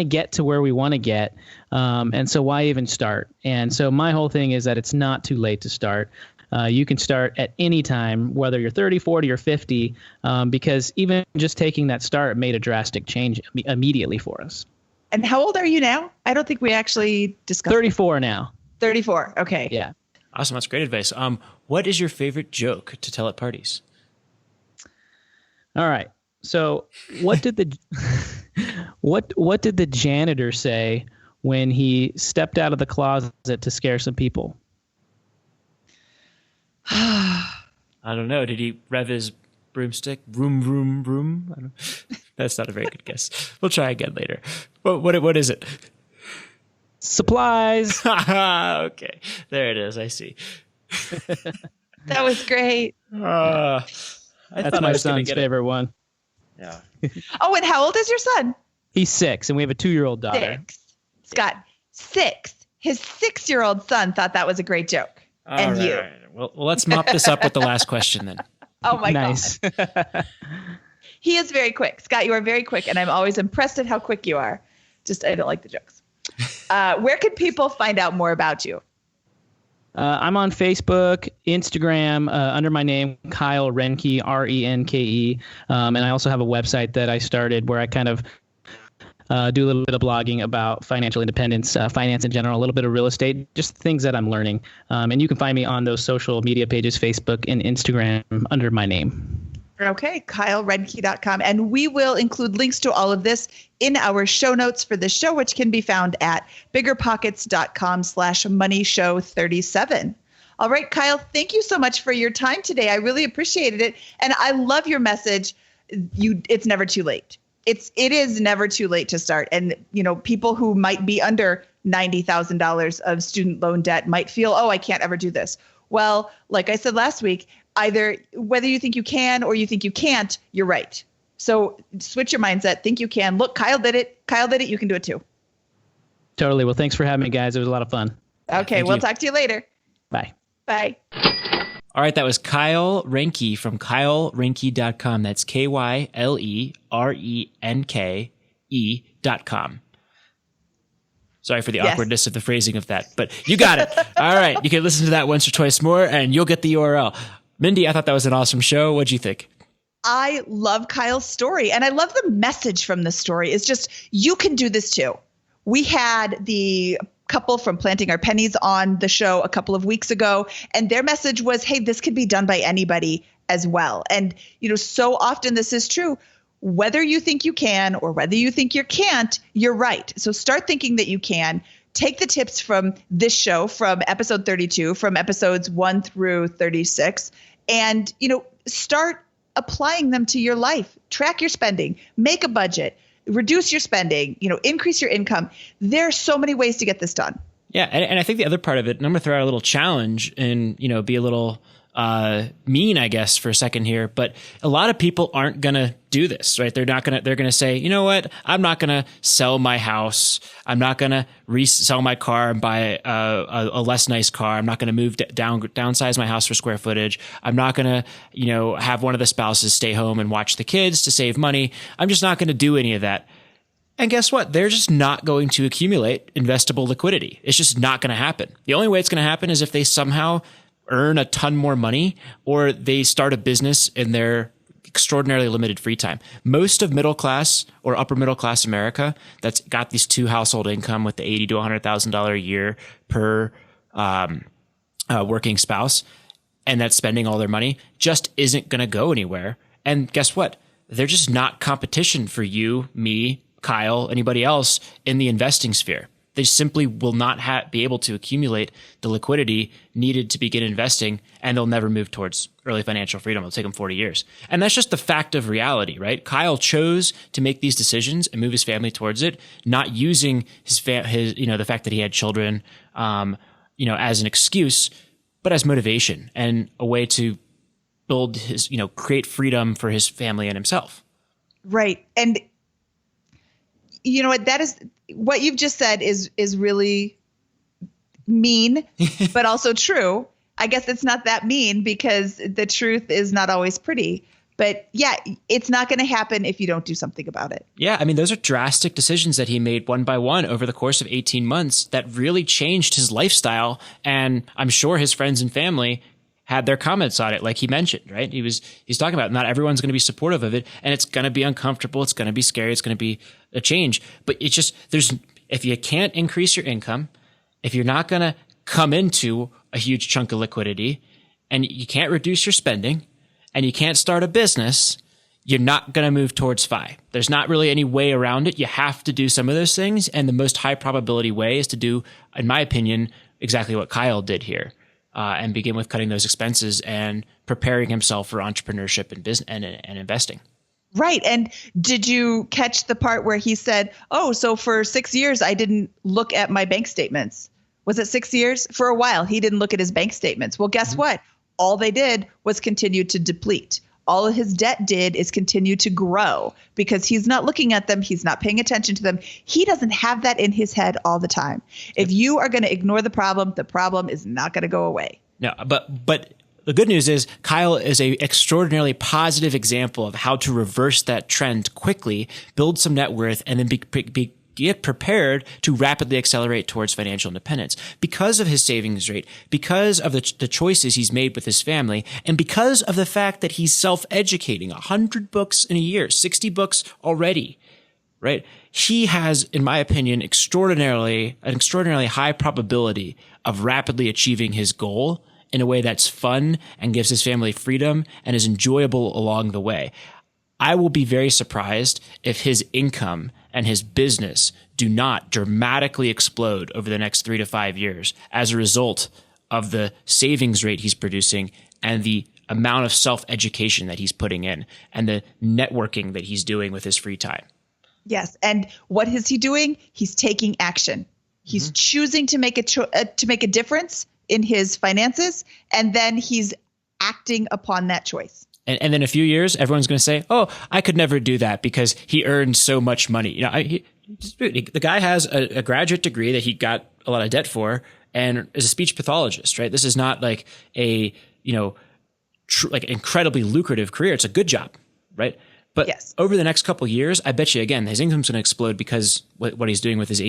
D: get to where we want to get. And so why even start? And so my whole thing is that it's not too late to start. You can start at any time, whether you're 30, 40, or 50, because even just taking that start made a drastic change immediately for us.
C: And how old are you now? I don't think we actually discussed.
D: 34 now.
C: 34. Okay.
D: Yeah.
A: Awesome. That's great advice. What is your favorite joke to tell at parties?
D: All right. So what did the what did the janitor say when he stepped out of the closet to scare some people?
A: I don't know. Did he rev his broomstick? Vroom, vroom, vroom? That's not a very good guess. We'll try again later. What is it?
D: Supplies.
A: Okay. There it is. I see.
C: That was great.
D: That's my son's favorite one.
A: Yeah.
C: Oh, and how old is your son?
D: He's 6, and we have a 2-year-old daughter.
C: 6. Scott, 6. His 6-year-old son thought that was a great joke.
A: All right. Well, let's mop this up with the last question then.
C: Oh, my
D: nice.
C: God. He is very quick. Scott, you are very quick, and I'm always impressed at how quick you are. Just, I don't like the jokes. Where can people find out more about you?
D: I'm on Facebook, Instagram, under my name, Kyle Renke, Renke. And I also have a website that I started where I kind of do a little bit of blogging about financial independence, finance in general, a little bit of real estate, just things that I'm learning. And you can find me on those social media pages, Facebook and Instagram, under my name.
C: Okay, KyleRenke.com. And we will include links to all of this in our show notes for this show, which can be found at BiggerPockets.com/moneyshow37. All right, Kyle, thank you so much for your time today. I really appreciated it. And I love your message. It's never too late. It is never too late to start. And, people who might be under $90,000 of student loan debt might feel, oh, I can't ever do this. Well, like I said last week, either whether you think you can or you think you can't, you're right. So switch your mindset. Think you can. Look, Kyle did it. You can do it too.
D: Totally. Well, thanks for having me, guys. It was a lot of fun.
C: Okay. We'll talk to you later.
D: Bye.
C: Bye.
A: All right. That was Kyle Renke from KyleRenke.com. That's KyleRenke.com. Sorry for the awkwardness of the phrasing of that, but you got it. All right. You can listen to that once or twice more and you'll get the URL. Mindy, I thought that was an awesome show. What'd you think?
C: I love Kyle's story, and I love the message from the story. It's just, you can do this too. We had the couple from Planting Our Pennies on the show a couple of weeks ago, and their message was, hey, this can be done by anybody as well. And, so often this is true. Whether you think you can or whether you think you can't, you're right. So start thinking that you can. Take the tips from this show, from episode 32, from episodes 1 through 36, and, start applying them to your life. Track your spending, make a budget, reduce your spending, increase your income. There are so many ways to get this done.
A: Yeah. And I think the other part of it, and I'm going to throw out a little challenge and, be a little mean, I guess, for a second here, but a lot of people aren't going to do this, right? They're going to say, you know what? I'm not going to sell my house. I'm not going to resell my car and buy a less nice car. I'm not going to downsize my house for square footage. I'm not going to, have one of the spouses stay home and watch the kids to save money. I'm just not going to do any of that. And guess what? They're just not going to accumulate investable liquidity. It's just not going to happen. The only way it's going to happen is if they somehow earn a ton more money or they start a business in their extraordinarily limited free time. Most of middle class or upper middle class America that's got these 2 household income with the $80,000 to $100,000 a year per working spouse, and that's spending all their money, just isn't going to go anywhere. And guess what? They're just not competition for you, me, Kyle, anybody else in the investing sphere. They simply will not be able to accumulate the liquidity needed to begin investing, and they'll never move towards early financial freedom. It'll take them 40 years. And that's just the fact of reality, right? Kyle chose to make these decisions and move his family towards it, not using his the fact that he had children, as an excuse, but as motivation and a way to build his, create freedom for his family and himself.
C: Right. And you know what, that is what you've just said is really mean, but also true. I guess it's not that mean because the truth is not always pretty. But yeah, it's not going to happen if you don't do something about it.
A: Yeah, I mean, those are drastic decisions that he made one by one over the course of 18 months that really changed his lifestyle. And I'm sure his friends and family had their comments on it, like he mentioned, right? He's talking about not everyone's going to be supportive of it, and it's going to be uncomfortable. It's going to be scary. It's going to be a change. But it's just, if you can't increase your income, if you're not going to come into a huge chunk of liquidity, and you can't reduce your spending, and you can't start a business, you're not going to move towards FI. There's not really any way around it. You have to do some of those things. And the most high probability way is to do, in my opinion, exactly what Kyle did here, and begin with cutting those expenses and preparing himself for entrepreneurship and business and investing.
C: Right. And did you catch the part where he said, oh, so for 6 years, I didn't look at my bank statements? Was it 6 years? For a while, he didn't look at his bank statements. Well, guess what? All they did was continue to deplete. All his debt did is continue to grow because he's not looking at them. He's not paying attention to them. He doesn't have that in his head all the time. If you are going to ignore the problem is not going to go away.
A: No, but the good news is Kyle is a extraordinarily positive example of how to reverse that trend quickly, build some net worth, and then get prepared to rapidly accelerate towards financial independence because of his savings rate, because of the choices he's made with his family, and because of the fact that he's self-educating 100 books in a year, 60 books already, right? He has, in my opinion, an extraordinarily high probability of rapidly achieving his goal in a way that's fun and gives his family freedom and is enjoyable along the way. I will be very surprised if his income and his business do not dramatically explode over the next 3 to 5 years as a result of the savings rate he's producing and the amount of self-education that he's putting in and the networking that he's doing with his free time.
C: Yes. And what is he doing? He's taking action. He's choosing to make a difference in his finances, and then he's acting upon that choice.
A: And then a few years, everyone's going to say, oh, I could never do that because he earned so much money. The guy has a graduate degree that he got a lot of debt for and is a speech pathologist, right? This is not like a, like incredibly lucrative career. It's a good job, right? But over the next couple of years, I bet you, again, his income's going to explode because what he's doing with his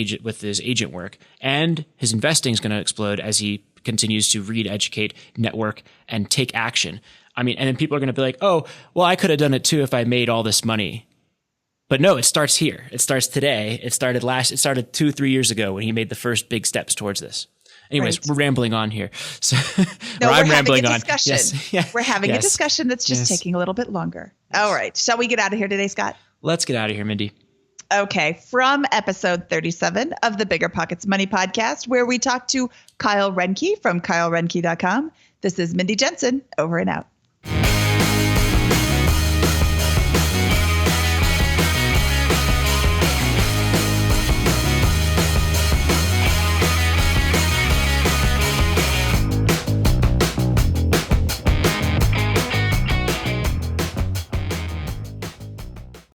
A: agent work, and his investing is going to explode as he continues to read, educate, network, and take action. I mean, and then people are going to be like, oh, well, I could have done it too if I made all this money. But no, it starts here. It starts today. It started 2-3 years ago when he made the first big steps towards this. Anyways, We're rambling on here. So,
C: no,
A: I'm
C: rambling
A: on.
C: Yes. Yeah. We're having a discussion that's just taking a little bit longer. All right. Shall we get out of here today, Scott?
A: Let's get out of here, Mindy.
C: Okay. From episode 37 of the BiggerPockets Money Podcast, where we talk to Kyle Renke from KyleRenke.com. This is Mindy Jensen, over and out.